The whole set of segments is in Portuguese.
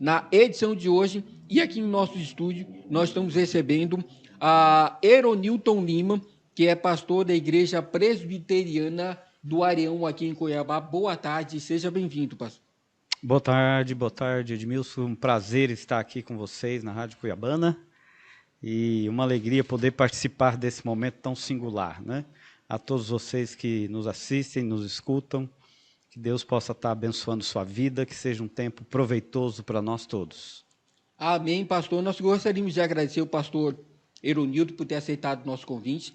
na edição de hoje. E aqui no nosso estúdio, nós estamos recebendo a Eronilton Lima, que é pastor da Igreja Presbiteriana do Areão, aqui em Cuiabá. Boa tarde, seja bem-vindo, pastor. Boa tarde, Edmilson. Um prazer estar aqui com vocês na Rádio Cuiabana e uma alegria poder participar desse momento tão singular, né? A todos vocês que nos assistem, nos escutam, que Deus possa estar abençoando sua vida, que seja um tempo proveitoso para nós todos. Amém, pastor. Nós gostaríamos de agradecer o pastor Eronilton por ter aceitado o nosso convite.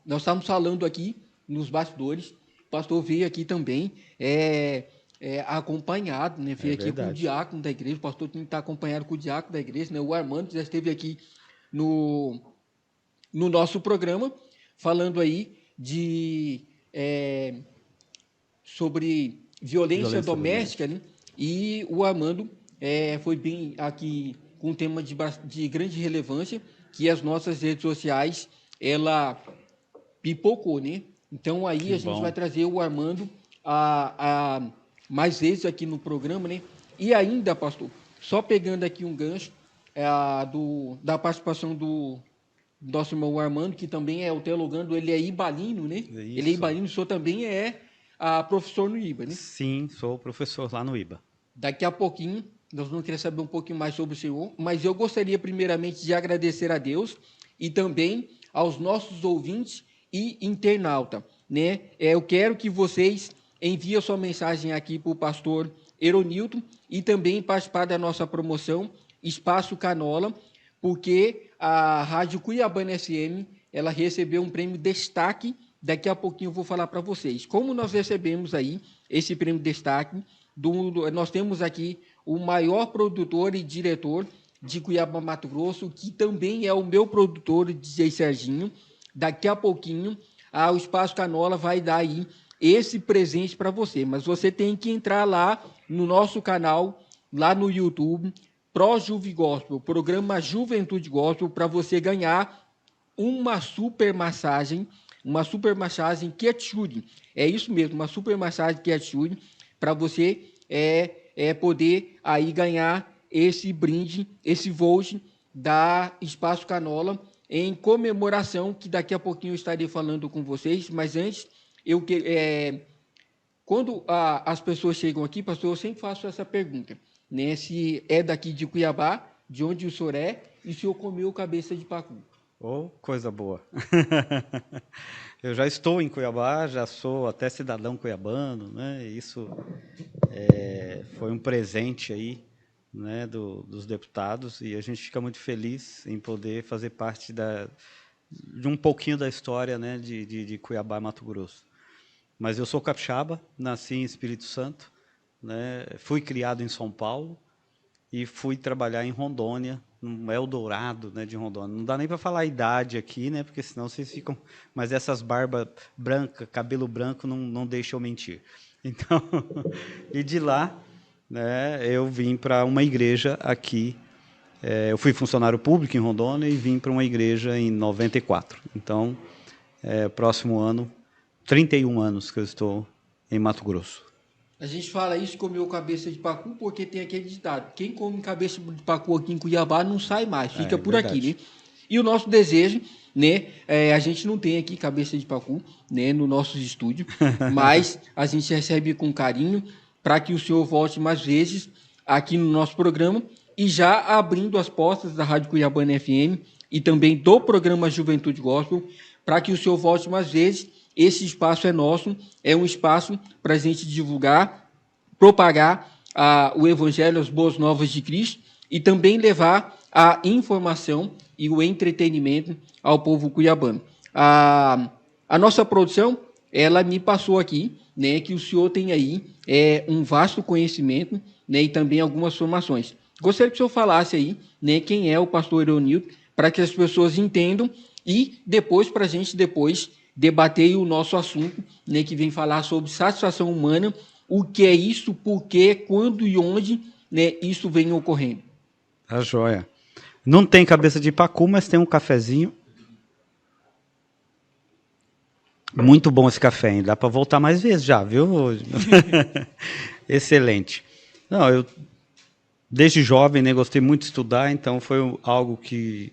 Nós estamos falando aqui nos bastidores, o pastor veio aqui também, acompanhado, né? Veio aqui com o diácono da igreja, o pastor tem que estar acompanhado com o diácono da igreja, né? O Armando já esteve aqui no nosso programa, falando aí sobre violência doméstica, né? E o Armando foi bem aqui com um tema de grande relevância, que as nossas redes sociais, ela pipocou, né? Então aí a gente vai trazer o Armando a mais vezes aqui no programa, né? E ainda, pastor, só pegando aqui um gancho da participação do nosso irmão Armando, que também é o teologando, ele é ibalino, né? Isso. Ele é ibalino, o senhor também é professor no IBA, né? Sim, sou professor lá no IBA. Daqui a pouquinho, nós vamos querer saber um pouquinho mais sobre o senhor, mas eu gostaria primeiramente de agradecer a Deus e também aos nossos ouvintes e internauta, né? Eu quero que vocês enviem a sua mensagem aqui para o pastor Eronilton e também participar da nossa promoção Espaço Canola, porque a Rádio Cuiabana FM, ela recebeu um prêmio destaque, daqui a pouquinho eu vou falar para vocês. Como nós recebemos aí esse prêmio destaque, nós temos aqui o maior produtor e diretor de Cuiabá, Mato Grosso, que também é o meu produtor, o DJ Serginho. Daqui a pouquinho, o Espaço Canola vai dar aí esse presente para você, mas você tem que entrar lá no nosso canal, lá no YouTube, ProJuve Gospel, programa Juventude Gospel, para você ganhar uma super massagem Ketchup. É isso mesmo, uma super massagem Ketchup, para você poder aí ganhar esse brinde, esse voucher da Espaço Canola, em comemoração, que daqui a pouquinho eu estarei falando com vocês, mas antes, quando as pessoas chegam aqui, pastor, eu sempre faço essa pergunta, né? Se é daqui de Cuiabá, de onde o senhor é, e o senhor comeu cabeça de pacu. Oh, coisa boa. Eu já estou em Cuiabá, já sou até cidadão cuiabano, né? Isso foi um presente aí, né, dos deputados, e a gente fica muito feliz em poder fazer parte de um pouquinho da história, né, de Cuiabá, Mato Grosso. Mas eu sou capixaba, nasci em Espírito Santo, né, fui criado em São Paulo e fui trabalhar em Rondônia, no Eldorado, né, de Rondônia. Não dá nem para falar a idade aqui, né, porque senão vocês ficam... Mas essas barbas brancas, cabelo branco, não deixam eu mentir. Então, e de lá, né, eu vim para uma igreja aqui. Eu fui funcionário público em Rondônia e vim para uma igreja em 94. Então, próximo ano, 31 anos que eu estou em Mato Grosso. A gente fala isso, comeu cabeça de pacu, porque tem aquele ditado: quem come cabeça de pacu aqui em Cuiabá não sai mais, fica por aqui, né? E o nosso desejo, né? A gente não tem aqui cabeça de pacu, né, no nosso estúdio, mas a gente recebe com carinho para que o senhor volte mais vezes aqui no nosso programa, e já abrindo as portas da Rádio Cuiabana FM e também do programa Juventude Gospel, para que o senhor volte mais vezes. Esse espaço é nosso, é um espaço para a gente divulgar, propagar o Evangelho, as boas novas de Cristo, e também levar a informação e o entretenimento ao povo cuiabano. A nossa produção, ela me passou aqui, né, que o senhor tem aí um vasto conhecimento, né, e também algumas formações. Gostaria que o senhor falasse aí, né, quem é o pastor Eronilton, para que as pessoas entendam, e depois, para a gente debater o nosso assunto, né, que vem falar sobre satisfação humana, o que é isso, por quê, quando e onde, né, isso vem ocorrendo. A joia. Não tem cabeça de pacu, mas tem um cafezinho. Muito bom esse café, hein? Dá para voltar mais vezes já, viu? Excelente. Não, desde jovem, né, gostei muito de estudar, então foi algo que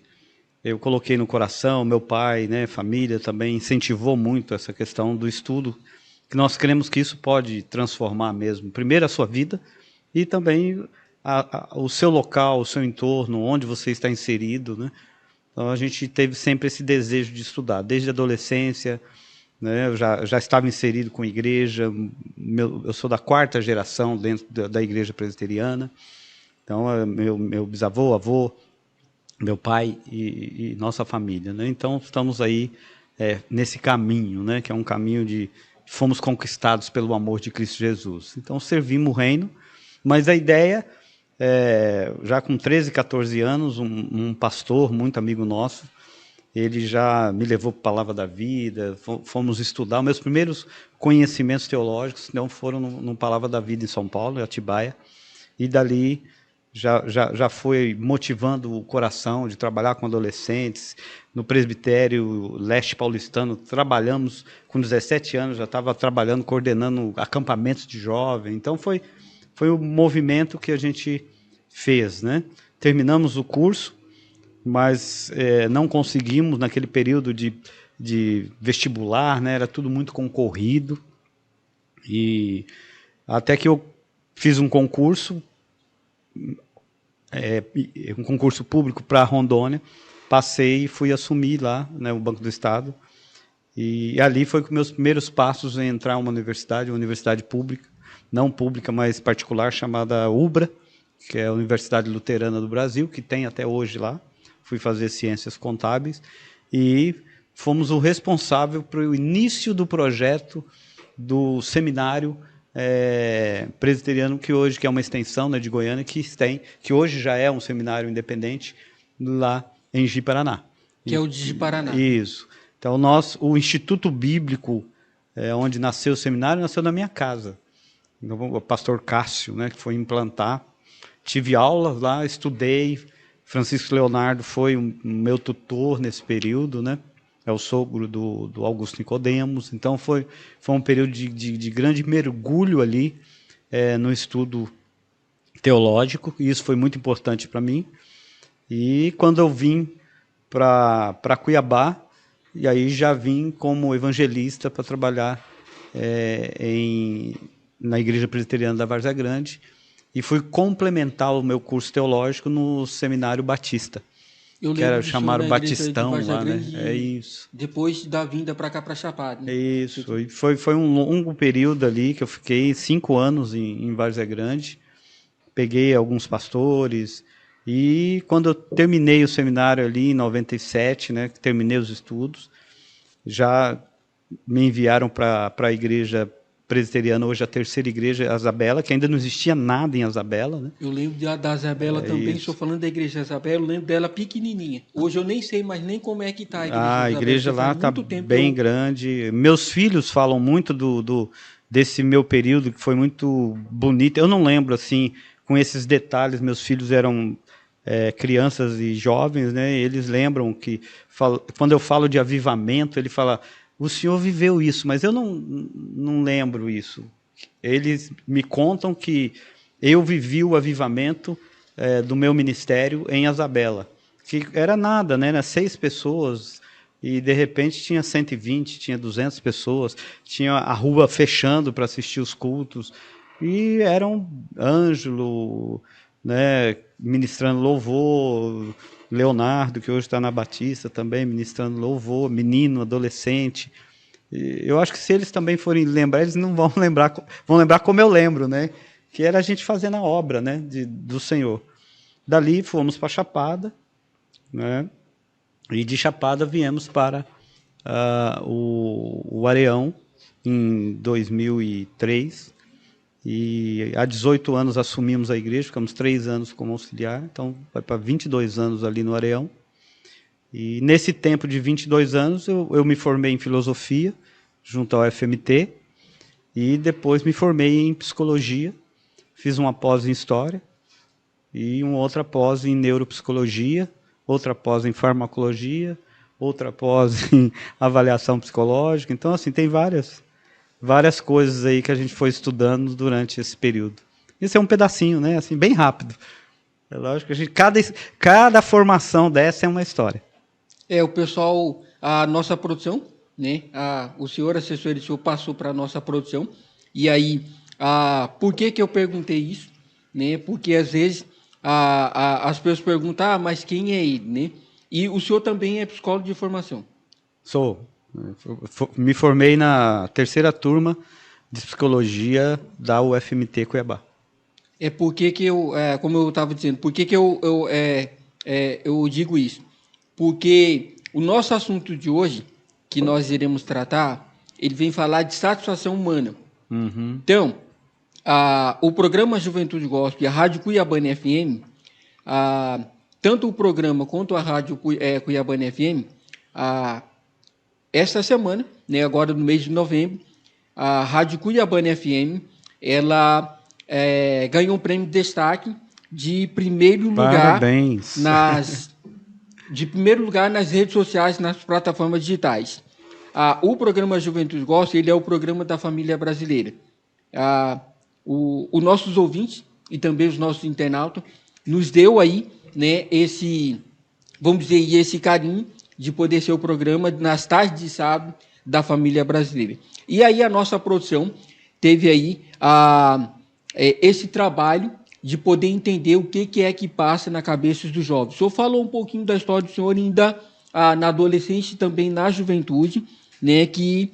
eu coloquei no coração. Meu pai, né, família também incentivou muito essa questão do estudo, que nós cremos que isso pode transformar mesmo, primeiro a sua vida e também o seu local, o seu entorno, onde você está inserido, né? Então a gente teve sempre esse desejo de estudar, desde a adolescência, né? Eu já estava inserido com a igreja, eu sou da 4ª geração dentro da igreja presbiteriana, então meu bisavô, avô, meu pai e nossa família, né? Então estamos aí nesse caminho, né? Que é um caminho de fomos conquistados pelo amor de Cristo Jesus. Então servimos o reino, mas a ideia já com 13, 14 anos, um pastor muito amigo nosso, ele já me levou para a Palavra da Vida, fomos estudar. Meus primeiros conhecimentos teológicos não foram no Palavra da Vida em São Paulo, em Atibaia, e dali já foi motivando o coração de trabalhar com adolescentes. No presbitério leste paulistano, trabalhamos com 17 anos, já estava trabalhando, coordenando acampamentos de jovens. Então foi o movimento que a gente fez, né? Terminamos o curso, mas não conseguimos naquele período de vestibular, né? Era tudo muito concorrido, e até que eu fiz um concurso público para Rondônia, passei e fui assumir lá, né, o Banco do Estado, e ali foi com meus primeiros passos em entrar em uma universidade pública, não pública, mas particular, chamada UBRA, que é a Universidade Luterana do Brasil, que tem até hoje lá. Fui fazer ciências contábeis e fomos o responsável pelo início do projeto do seminário presbiteriano, que é uma extensão, né, de Goiânia, que hoje já é um seminário independente lá em Ji-Paraná. Que é o de Ji-Paraná. Isso. Então, o Instituto Bíblico, onde nasceu o seminário, nasceu na minha casa. O pastor Cássio, né, que foi implantar. Tive aulas lá, estudei. Francisco Leonardo foi o meu tutor nesse período, né? É o sogro do Augusto Nicodemos. Então, foi um período de grande mergulho ali no estudo teológico, e isso foi muito importante para mim. E quando eu vim para Cuiabá, e aí já vim como evangelista para trabalhar na Igreja Presbiteriana da Várzea Grande, e fui complementar o meu curso teológico no Seminário Batista, que era chamado Batistão lá, né? É isso. Depois da vinda para cá, para Chapada, né? É isso. E foi um longo período ali que eu fiquei 5 anos em Várzea Grande. Peguei alguns pastores, e quando eu terminei o seminário ali em 97, né, que terminei os estudos, já me enviaram para a igreja presbiteriana, hoje a 3ª igreja, Azabela, que ainda não existia nada em Azabela, né? Eu lembro da Azabela também, estou falando da igreja Azabela, eu lembro dela pequenininha. Hoje eu nem sei mais nem como é que está a igreja Azabela. A igreja lá está bem grande. Meus filhos falam muito desse meu período, que foi muito bonito. Eu não lembro, assim, com esses detalhes. Meus filhos eram crianças e jovens, né? Eles lembram que, quando eu falo de avivamento, ele fala: o senhor viveu isso, mas eu não lembro isso. Eles me contam que eu vivi o avivamento do meu ministério em Azabela, que era nada, né? Era 6 pessoas, e de repente tinha 120, tinha 200 pessoas, tinha a rua fechando para assistir os cultos, e era um Ângelo, né, ministrando louvor, Leonardo, que hoje está na Batista também, ministrando louvor, menino, adolescente. Eu acho que se eles também forem lembrar, eles não vão lembrar como eu lembro, né? Que era a gente fazendo a obra, né, do Senhor. Dali fomos para Chapada, né? E de Chapada viemos para o Areão em 2003. E há 18 anos assumimos a igreja, ficamos 3 anos como auxiliar, então vai para 22 anos ali no Areão. E nesse tempo de 22 anos eu me formei em filosofia, junto ao FMT, e depois me formei em psicologia, fiz uma pós em história, e uma outra pós em neuropsicologia, outra pós em farmacologia, outra pós em avaliação psicológica. Então, assim, tem várias coisas aí que a gente foi estudando durante esse período. Isso é um pedacinho, né? Assim, bem rápido. É lógico que cada formação dessa é uma história. O pessoal, a nossa produção, né? O senhor assessor, o senhor passou para a nossa produção. E aí, por que eu perguntei isso? Né? Porque às vezes as pessoas perguntam, mas quem é ele, né? E o senhor também é psicólogo de formação? Sou. Me formei na 3ª turma de psicologia da UFMT Cuiabá. Porque que eu, como eu estava dizendo, por que eu digo isso? Porque o nosso assunto de hoje, que nós iremos tratar, ele vem falar de satisfação humana. Uhum. Então, o programa Juventude Gospel e a Rádio Cuiabana FM, tanto o programa quanto a Rádio Cuiabana FM, esta semana, né, agora no mês de novembro, a Rádio Cuiabana FM, ela ganhou um prêmio de destaque de primeiro lugar. Parabéns. De primeiro lugar nas redes sociais, nas plataformas digitais. O programa Juventude Gospel, ele é o programa da família brasileira. Os nossos ouvintes e também os nossos internautas nos deu aí, né, vamos dizer, esse carinho de poder ser o programa nas tardes de sábado da família brasileira. E aí a nossa produção teve aí esse trabalho de poder entender o que é que passa na cabeça dos jovens. O senhor falou um pouquinho da história do senhor ainda na adolescência e também na juventude, né, que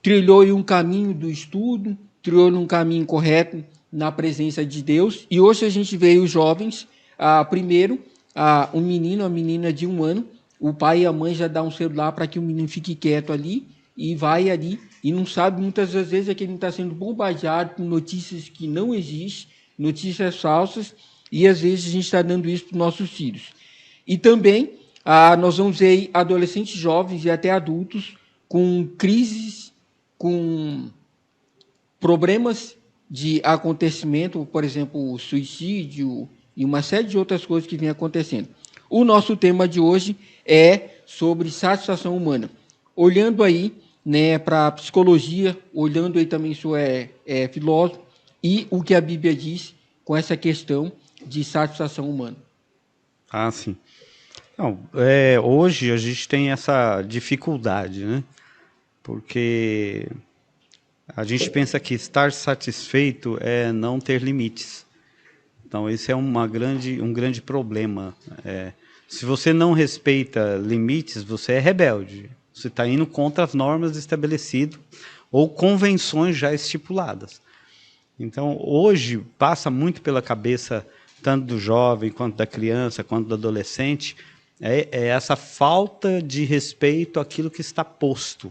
trilhou um caminho do estudo, trilhou um caminho correto na presença de Deus. E hoje a gente vê os jovens, primeiro, um menino, uma menina de 1 ano, o pai e a mãe já dão um celular para que o menino fique quieto ali e vai ali e não sabe, muitas das vezes, que ele está sendo bombardeado com notícias que não existem, notícias falsas, e às vezes a gente está dando isso para os nossos filhos. E também nós vamos ver adolescentes jovens e até adultos com crises, com problemas de acontecimento, por exemplo, suicídio e uma série de outras coisas que vem acontecendo. O nosso tema de hoje é sobre satisfação humana. Olhando aí, né, para a psicologia, olhando aí também, isso é filósofo, e o que a Bíblia diz com essa questão de satisfação humana. Sim. Não, hoje a gente tem essa dificuldade, né? Porque a gente pensa que estar satisfeito é não ter limites. Então, esse é um grande problema. Se você não respeita limites, você é rebelde. Você está indo contra as normas estabelecidas ou convenções já estipuladas. Então, hoje, passa muito pela cabeça, tanto do jovem, quanto da criança, quanto do adolescente, essa falta de respeito àquilo que está posto.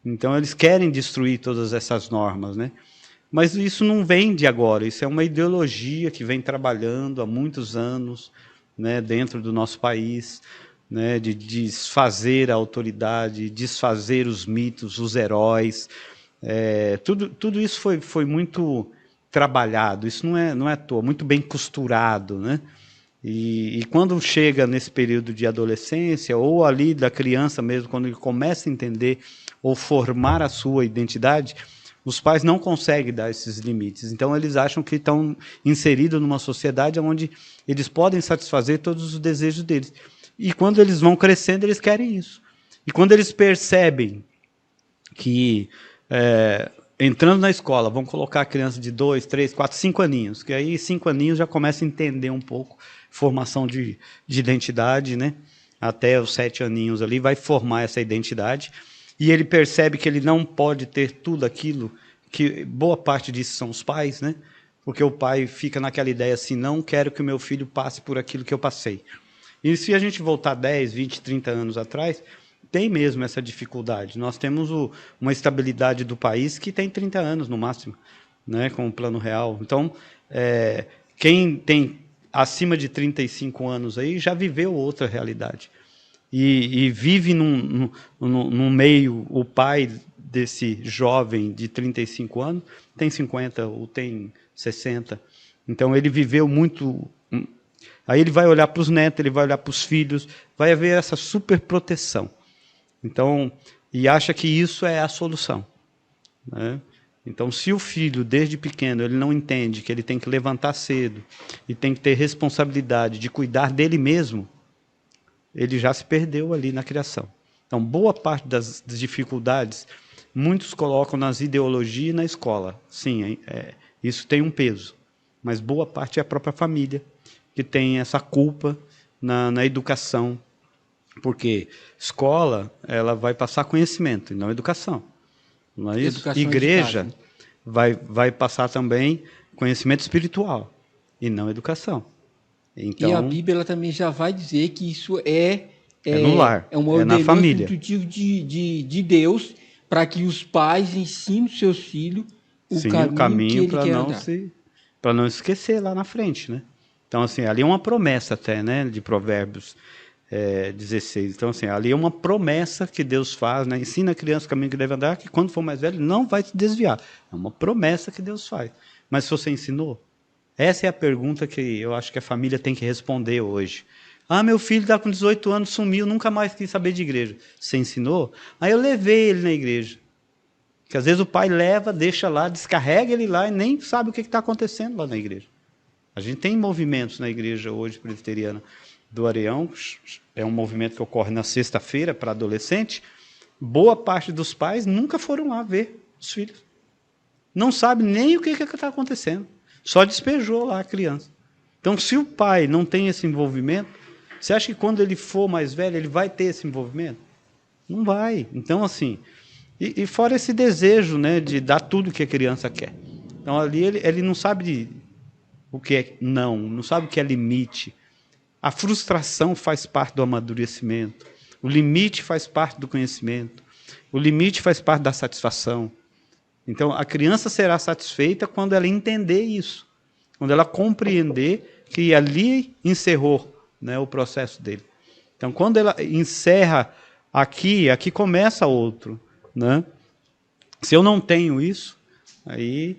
Então, eles querem destruir todas essas normas, né? Mas isso não vem de agora, isso é uma ideologia que vem trabalhando há muitos anos, né, dentro do nosso país, né, de desfazer a autoridade, desfazer os mitos, os heróis. Tudo isso foi muito trabalhado, isso não é à toa, muito bem costurado, né? E quando chega nesse período de adolescência, ou ali da criança mesmo, quando ele começa a entender ou formar a sua identidade, os pais não conseguem dar esses limites. Então, eles acham que estão inseridos numa sociedade onde eles podem satisfazer todos os desejos deles. E quando eles vão crescendo, eles querem isso. E quando eles percebem que, entrando na escola, vão colocar a criança de 2, 3, 4, 5 aninhos, que aí 5 aninhos já começa a entender um pouco formação de identidade, né? Até os 7 aninhos ali, vai formar essa identidade. E ele percebe que ele não pode ter tudo aquilo, que boa parte disso são os pais, né? Porque o pai fica naquela ideia assim, não quero que o meu filho passe por aquilo que eu passei. E se a gente voltar 10, 20, 30 anos atrás, tem mesmo essa dificuldade. Nós temos uma estabilidade do país que tem 30 anos no máximo, né? Com o Plano Real. Então, quem tem acima de 35 anos aí já viveu outra realidade. E vive num meio, o pai desse jovem de 35 anos tem 50 ou tem 60. Então, ele viveu muito. Aí ele vai olhar para os netos, ele vai olhar para os filhos, vai haver essa superproteção. Então, e acha que isso é a solução, né? Então, se o filho, desde pequeno, ele não entende que ele tem que levantar cedo e tem que ter responsabilidade de cuidar dele mesmo, ele já se perdeu ali na criação. Então, boa parte das dificuldades, muitos colocam nas ideologias e na escola. Sim, isso tem um peso. Mas boa parte é a própria família, que tem essa culpa na educação. Porque escola, ela vai passar conhecimento, e não educação. Não é isso? Educação Igreja de casa, né? vai passar também conhecimento espiritual, e não educação. Então, E a Bíblia ela também já vai dizer que isso no lar, é um é na ordenamento família. intuitivo de Deus para que os pais ensinem os seus filhos o Sim, caminho que ele para quer não andar. para não esquecer lá na frente, né? Então, assim, ali é uma promessa até, né, de Provérbios 16. Então, assim, ali é uma promessa que Deus faz, né? Ensina a criança o caminho que deve andar, que quando for mais velho não vai se desviar. É uma promessa que Deus faz. Mas se você ensinou, essa é a pergunta que eu acho que a família tem que responder hoje. Ah, meu filho está com 18 anos, sumiu, nunca mais quis saber de igreja. Você ensinou? Aí eu levei ele na igreja. Que às vezes o pai leva, deixa lá, descarrega ele lá e nem sabe o que está acontecendo lá na igreja. A gente tem movimentos na igreja hoje presbiteriana do Areião, é um movimento que ocorre na sexta-feira para adolescente. Boa parte dos pais nunca foram lá ver os filhos. Não sabe nem o que está acontecendo. Só despejou lá a criança. Então, se o pai não tem esse envolvimento, você acha que quando ele for mais velho, ele vai ter esse envolvimento? Não vai. Então, assim, e fora esse desejo, né, de dar tudo que a criança quer. Então, ali ele não sabe o que é não sabe o que é limite. A frustração faz parte do amadurecimento. O limite faz parte do conhecimento. O limite faz parte da satisfação. Então, a criança será satisfeita quando ela entender isso. Quando ela compreender que ali encerrou, né, o processo dele. Então, quando ela encerra aqui começa outro, né? Se eu não tenho isso, aí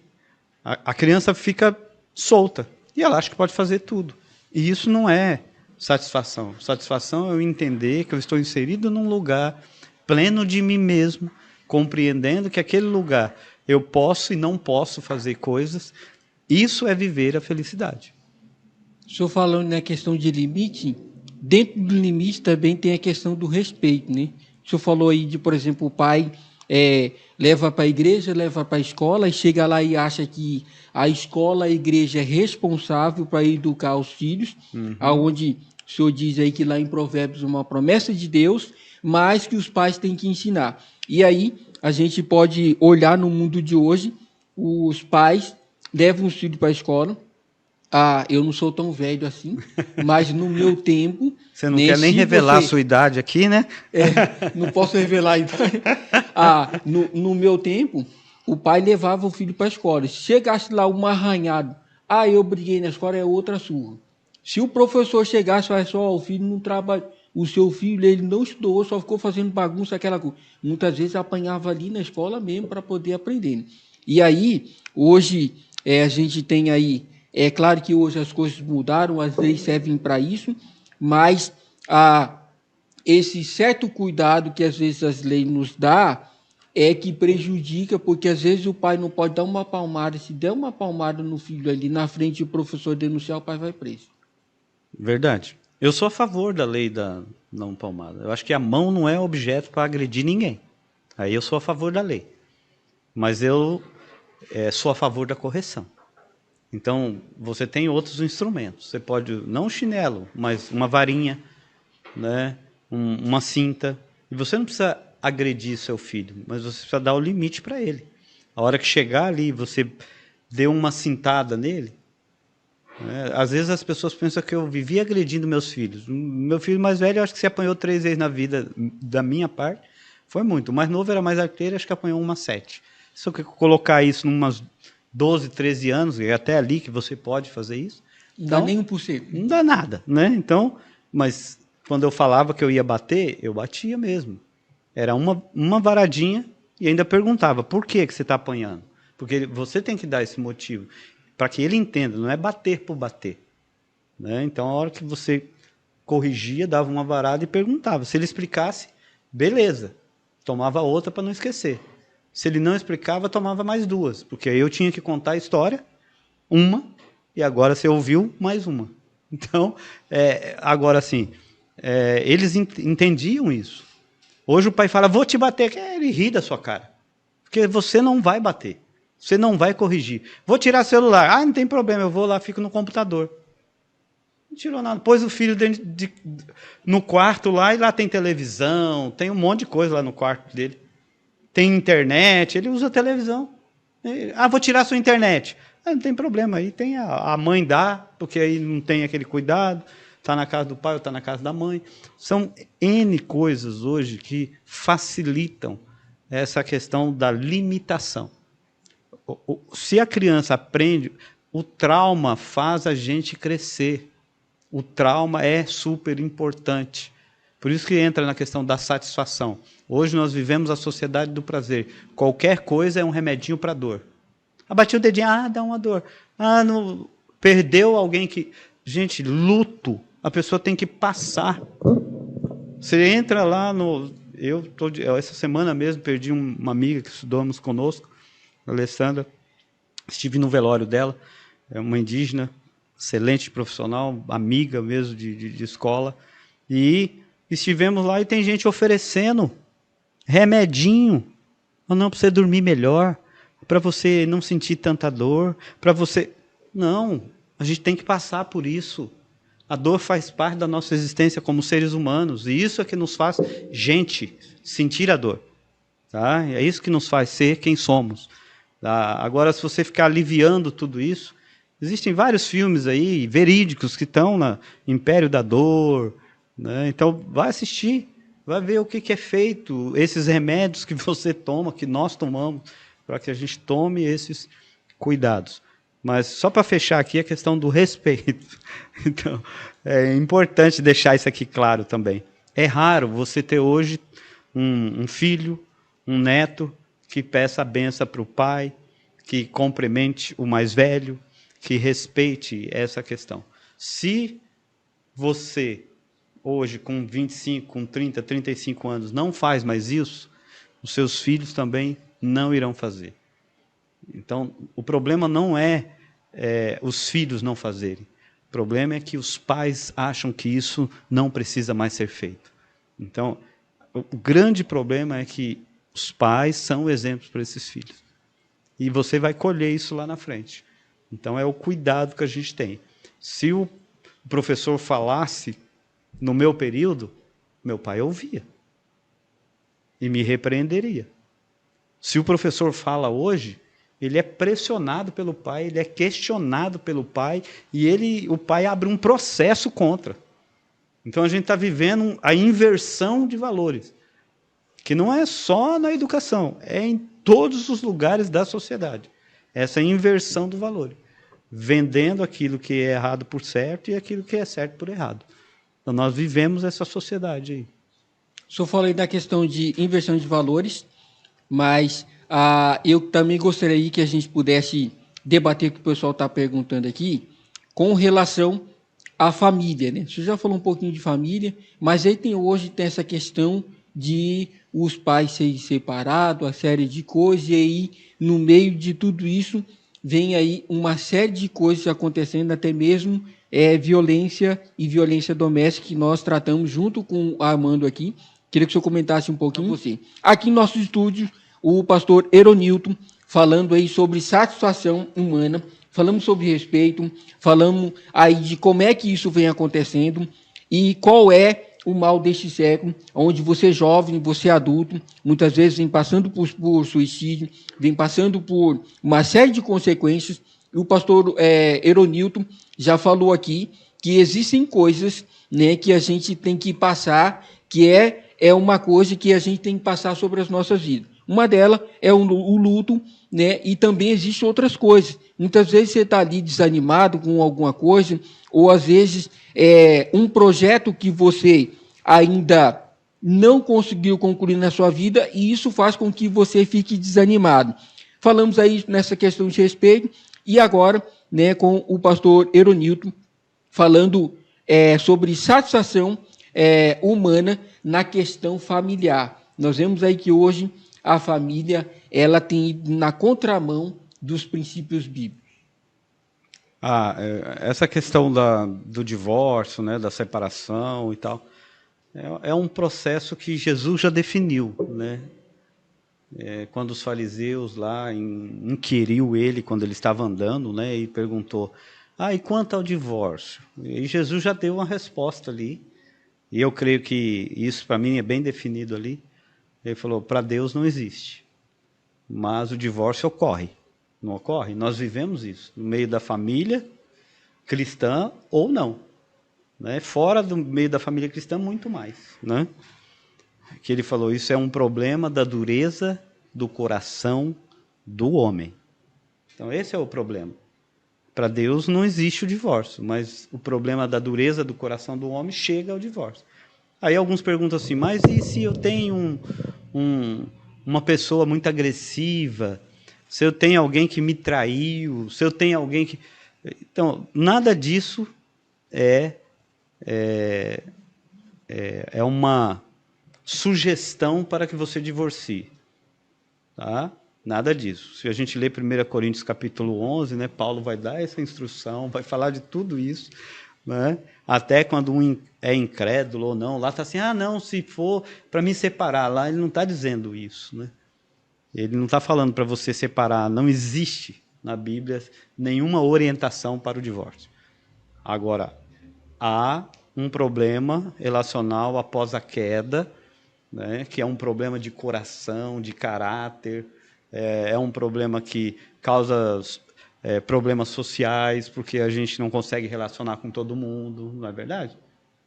a criança fica solta. E ela acha que pode fazer tudo. E isso não é satisfação. Satisfação é eu entender que eu estou inserido num lugar pleno de mim mesmo, compreendendo que aquele lugar eu posso e não posso fazer coisas. Isso é viver a felicidade. O senhor falando na questão de limite, dentro do limite também tem a questão do respeito, né? O senhor falou aí de, por exemplo, o pai leva para a igreja, leva para a escola e chega lá e acha que a escola, a igreja é responsável para educar os filhos, aonde o senhor diz aí que lá em Provérbios uma promessa de Deus, mas que os pais têm que ensinar. E aí a gente pode olhar no mundo de hoje, os pais levam os filhos para a escola. Ah, eu não sou tão velho assim, mas no meu tempo... Você não quer nem revelar a sua idade aqui, né? Não posso revelar a idade. Ah, no meu tempo, o pai levava o filho para a escola. Se chegasse lá um arranhado, eu briguei na escola, é outra surra. Se o professor chegasse e falasse, o filho não trabalha, o seu filho ele não estudou, só ficou fazendo bagunça, aquela coisa. Muitas vezes apanhava ali na escola mesmo para poder aprender. Né? E aí, hoje, a gente tem aí... É claro que hoje as coisas mudaram, as leis servem para isso, mas esse certo cuidado que às vezes as leis nos dão é que prejudica, porque às vezes o pai não pode dar uma palmada. Se der uma palmada no filho ali na frente e o professor denunciar, o pai vai preso. Verdade. Eu sou a favor da lei da não palmada. Eu acho que a mão não é objeto para agredir ninguém. Aí eu sou a favor da lei. Mas eu sou a favor da correção. Então, você tem outros instrumentos. Você pode, não um chinelo, mas uma varinha, né? Uma cinta. E você não precisa agredir seu filho, mas você precisa dar o limite para ele. A hora que chegar ali, você deu uma cintada nele. Né? Às vezes as pessoas pensam que eu vivia agredindo meus filhos. Meu filho mais velho, eu acho que se apanhou 3 vezes na vida, da minha parte. Foi muito. O mais novo era mais arteiro, acho que apanhou umas 7. Se eu colocar isso em umas 12, 13 anos, é até ali que você pode fazer isso. Não dá nem 1%. Não dá nada, né? Então, mas quando eu falava que eu ia bater, eu batia mesmo. Era uma varadinha e ainda perguntava, por que você está apanhando? Porque você tem que dar esse motivo, para que ele entenda, não é bater por bater. Né? Então, a hora que você corrigia, dava uma varada e perguntava. Se ele explicasse, beleza. Tomava outra para não esquecer. Se ele não explicava, tomava mais 2, porque aí eu tinha que contar a história, uma, e agora você ouviu mais uma. Então, agora assim, eles entendiam isso. Hoje o pai fala, vou te bater, ele ri da sua cara, porque você não vai bater, você não vai corrigir. Vou tirar celular, não tem problema, eu vou lá, fico no computador. Não tirou nada, pôs o filho no quarto lá, e lá tem televisão, tem um monte de coisa lá no quarto dele. Tem internet, ele usa a televisão. Vou tirar a sua internet. Não tem problema, aí tem a mãe dá, porque aí não tem aquele cuidado, está na casa do pai ou está na casa da mãe. São N coisas hoje que facilitam essa questão da limitação. Se a criança aprende, o trauma faz a gente crescer. O trauma é super importante. Por isso que entra na questão da satisfação. Hoje nós vivemos a sociedade do prazer. Qualquer coisa é um remedinho para dor. Bati o dedinho, dá uma dor. Não, perdeu alguém que... Gente, luto, a pessoa tem que passar. Você entra lá no... essa semana mesmo perdi uma amiga que estudamos conosco, a Alessandra. Estive no velório dela, é uma indígena, excelente profissional, amiga mesmo de escola. E estivemos lá e tem gente oferecendo remedinho, não, para você dormir melhor, para você não sentir tanta dor, para você... Não, a gente tem que passar por isso. A dor faz parte da nossa existência como seres humanos, e isso é que nos faz gente, sentir a dor. Tá? É isso que nos faz ser quem somos. Tá? Agora, se você ficar aliviando tudo isso, existem vários filmes aí, verídicos, que estão na Império da Dor, né? Então, vai assistir, vai ver o que é feito, esses remédios que você toma, que nós tomamos, para que a gente tome esses cuidados. Mas só para fechar aqui a questão do respeito. Então, é importante deixar isso aqui claro também. É raro você ter hoje um filho, um neto, que peça a benção para o pai, que cumprimente o mais velho, que respeite essa questão. Se você, hoje, com 25, com 30, 35 anos, não faz mais isso, os seus filhos também não irão fazer. Então, o problema não é os filhos não fazerem. O problema é que os pais acham que isso não precisa mais ser feito. Então, o grande problema é que os pais são exemplos para esses filhos. E você vai colher isso lá na frente. Então, é o cuidado que a gente tem. Se o professor falasse no meu período, meu pai ouvia e me repreenderia. Se o professor fala hoje, ele é pressionado pelo pai, ele é questionado pelo pai, e o pai abre um processo contra. Então a gente está vivendo a inversão de valores, que não é só na educação, é em todos os lugares da sociedade. Essa inversão do valor, vendendo aquilo que é errado por certo e aquilo que é certo por errado. Então nós vivemos essa sociedade aí. O senhor falou aí da questão de inversão de valores, mas eu também gostaria que a gente pudesse debater o que o pessoal está perguntando aqui com relação à família, né? Você já falou um pouquinho de família, mas aí hoje tem essa questão de os pais serem separados, a série de coisas, e aí no meio de tudo isso vem aí uma série de coisas acontecendo, até mesmo violência e violência doméstica, que nós tratamos junto com o Armando aqui. Queria que o senhor comentasse um pouquinho você. Aqui em nosso estúdio, o pastor Eronilton, falando aí sobre satisfação humana, falamos sobre respeito, falamos aí de como é que isso vem acontecendo e qual é o mal deste século, onde você jovem, você adulto, muitas vezes vem passando por suicídio, vem passando por uma série de consequências. E o pastor Eronilton já falou aqui que existem coisas, né, que a gente tem que passar, que é uma coisa que a gente tem que passar sobre as nossas vidas. Uma delas é o luto, né? E também existem outras coisas. Muitas vezes você está ali desanimado com alguma coisa, ou às vezes um projeto que você ainda não conseguiu concluir na sua vida, e isso faz com que você fique desanimado. Falamos aí nessa questão de respeito, e agora, né, com o pastor Eronilton, falando sobre satisfação humana na questão familiar. Nós vemos aí que hoje a família ela tem ido na contramão dos princípios bíblicos? Essa questão do divórcio, né, da separação e tal, é um processo que Jesus já definiu, né? Quando os fariseus lá inquiriu ele quando ele estava andando, né, e perguntou: e quanto ao divórcio? E Jesus já deu uma resposta ali, e eu creio que isso para mim é bem definido ali. Ele falou: para Deus não existe, mas o divórcio ocorre. Não ocorre? Nós vivemos isso no meio da família cristã ou não, né? Fora do meio da família cristã, muito mais, né? Que ele falou: isso é um problema da dureza do coração do homem. Então esse é o problema. Para Deus não existe o divórcio, mas o problema da dureza do coração do homem chega ao divórcio. Aí alguns perguntam assim: mas e se eu tenho uma pessoa muito agressiva? Se eu tenho alguém que me traiu? Se eu tenho alguém que... Então, nada disso é uma sugestão para que você divorcie. Tá? Nada disso. Se a gente ler 1 Coríntios capítulo 11, né, Paulo vai dar essa instrução, vai falar de tudo isso, né? Até quando um é incrédulo ou não, lá está assim: não, se for para me separar, lá ele não está dizendo isso, né? Ele não está falando para você separar. Não existe na Bíblia nenhuma orientação para o divórcio. Agora, há um problema relacional após a queda, né, que é um problema de coração, de caráter, é um problema que causa problemas sociais, porque a gente não consegue relacionar com todo mundo, não é verdade?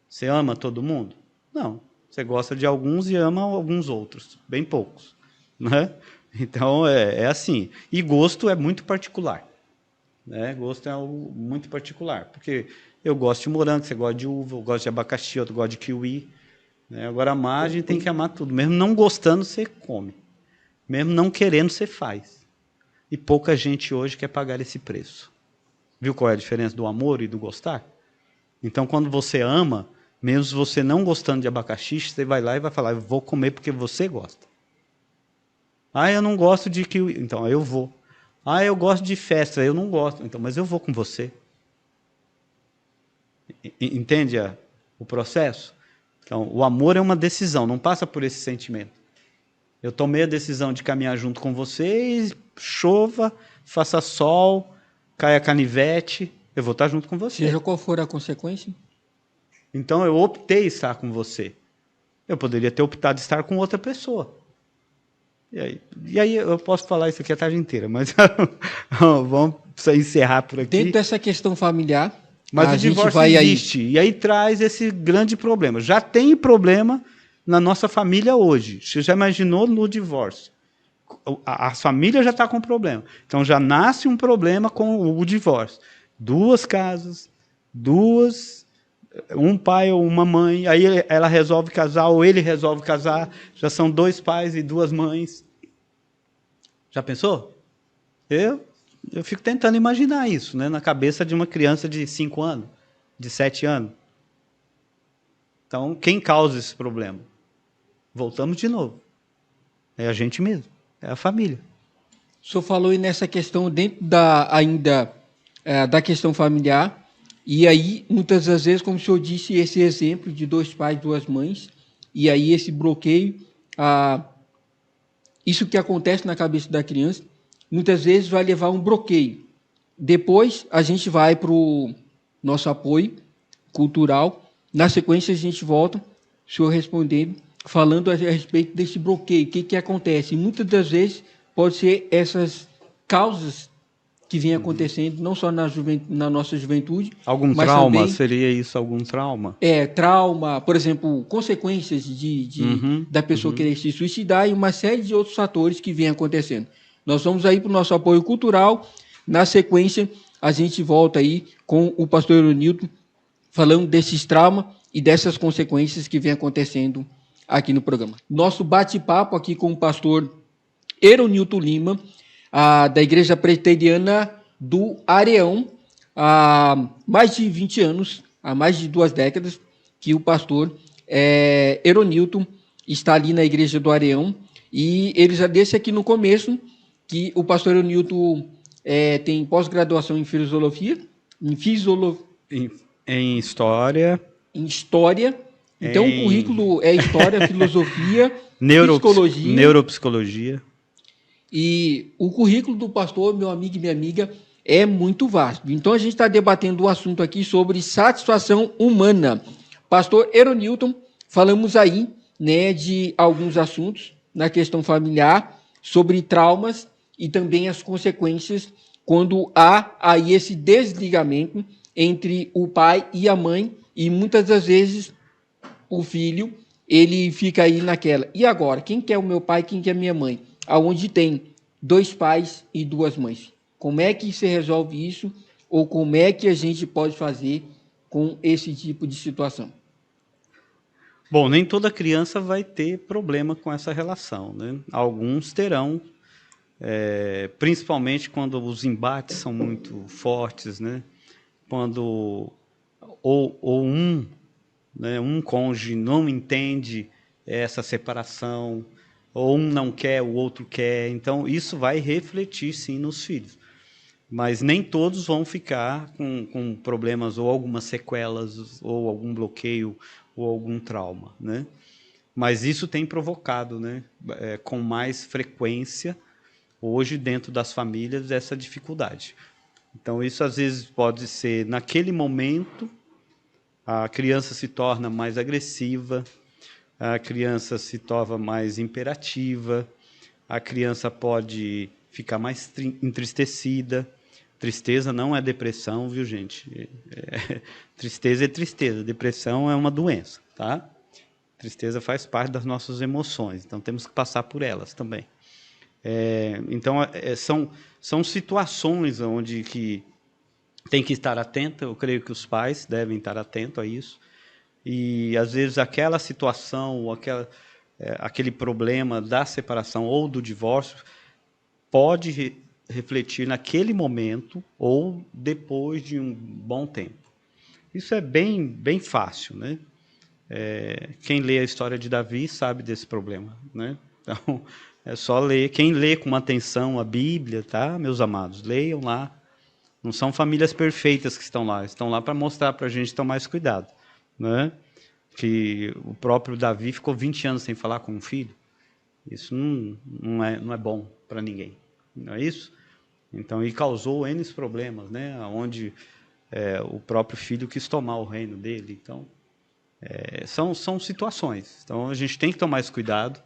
Você ama todo mundo? Não. Você gosta de alguns e ama alguns outros, bem poucos, né? Então, é assim. E gosto é muito particular, né? Gosto é algo muito particular, porque eu gosto de morango, você gosta de uva, eu gosto de abacaxi, outro gosta de kiwi, né? Agora, amar, a gente tem que amar tudo. Mesmo não gostando, você come. Mesmo não querendo, você faz. E pouca gente hoje quer pagar esse preço. Viu qual é a diferença do amor e do gostar? Então, quando você ama, mesmo você não gostando de abacaxi, você vai lá e vai falar: eu vou comer porque você gosta. Eu não gosto de kiwi. Então, eu vou. Eu gosto de festa. Eu não gosto. Então, mas eu vou com você. Entende o processo? Então, o amor é uma decisão, não passa por esse sentimento. Eu tomei a decisão de caminhar junto com você, e chova, faça sol, caia canivete, eu vou estar junto com você. Seja qual for a consequência. Então, eu optei estar com você. Eu poderia ter optado estar com outra pessoa. E aí eu posso falar isso aqui a tarde inteira, mas vamos encerrar por aqui. Dentro dessa questão familiar, mas o divórcio existe, e aí traz esse grande problema. Já tem problema na nossa família hoje. Você já imaginou no divórcio? A família já está com problema. Então já nasce um problema com o divórcio. 2 casas, um pai ou uma mãe, aí ela resolve casar ou ele resolve casar, já são 2 pais e 2 mães. Já pensou? Eu fico tentando imaginar isso, né, na cabeça de uma criança de 5 anos, de 7 anos. Então, quem causa esse problema? Voltamos de novo. É a gente mesmo, é a família. O senhor falou aí nessa questão dentro da questão familiar. E aí, muitas das vezes, como o senhor disse, esse exemplo de 2 pais, 2 mães, e aí esse bloqueio, isso que acontece na cabeça da criança, muitas vezes vai levar a um bloqueio. Depois, a gente vai para o nosso apoio cultural. Na sequência, a gente volta, o senhor respondendo, falando a respeito desse bloqueio, o que acontece. E muitas das vezes, pode ser essas causas que vem acontecendo, não só na nossa juventude. Algum mas trauma? também, seria isso algum trauma? Trauma, por exemplo, consequências da pessoa querer se suicidar e uma série de outros fatores que vem acontecendo. Nós vamos aí para o nosso apoio cultural. Na sequência, a gente volta aí com o pastor Eronilton falando desses traumas e dessas consequências que vem acontecendo aqui no programa. Nosso bate-papo aqui com o pastor Eronilton Lima, da Igreja Presbiteriana do Areão, há mais de 20 anos, há mais de 2 décadas, que o pastor Eronilton está ali na Igreja do Areão, E ele já disse aqui no começo que o pastor Newton tem pós-graduação em filosofia, em história, em história. Então, o currículo é história, filosofia, psicologia. Neuropsicologia. E o currículo do pastor, meu amigo e minha amiga, é muito vasto. Então, a gente está debatendo um assunto aqui sobre satisfação humana. Pastor Newton, falamos aí, né, de alguns assuntos na questão familiar, sobre traumas e também as consequências quando há aí esse desligamento entre o pai e a mãe, e muitas das vezes o filho, ele fica aí naquela. E agora, quem que é o meu pai, quem que é a minha mãe? Aonde tem 2 pais e 2 mães. Como é que se resolve isso? Ou como é que a gente pode fazer com esse tipo de situação? Bom, nem toda criança vai ter problema com essa relação, né? Alguns terão, principalmente quando os embates são muito fortes, né? Quando um cônjuge não entende essa separação, ou um não quer, o outro quer. Então, isso vai refletir, sim, nos filhos. Mas nem todos vão ficar com problemas ou algumas sequelas, ou algum bloqueio, ou algum trauma, né? Mas isso tem provocado, né, com mais frequência, hoje, dentro das famílias, essa dificuldade. Então, isso às vezes pode ser, naquele momento, a criança se torna mais agressiva, a criança se torna mais imperativa, a criança pode ficar mais entristecida. Tristeza não é depressão, viu, gente? Tristeza é tristeza, depressão é uma doença, tá? Tristeza faz parte das nossas emoções, então temos que passar por elas também. Então, são situações onde que tem que estar atento. Eu creio que os pais devem estar atentos a isso. E, às vezes, aquela situação, ou aquele problema da separação ou do divórcio pode refletir naquele momento ou depois de um bom tempo. Isso é bem, bem fácil, né? Quem lê a história de Davi sabe desse problema, né? Então, é só ler. Quem lê com atenção a Bíblia, tá, meus amados? Leiam lá. Não são famílias perfeitas que estão lá para mostrar para a gente tomar mais cuidado, né? Que o próprio Davi ficou 20 anos sem falar com um filho. Isso não é bom para ninguém, não é isso? Então, e causou N problemas, né? Onde o próprio filho quis tomar o reino dele. Então, são situações. Então, a gente tem que tomar esse cuidado.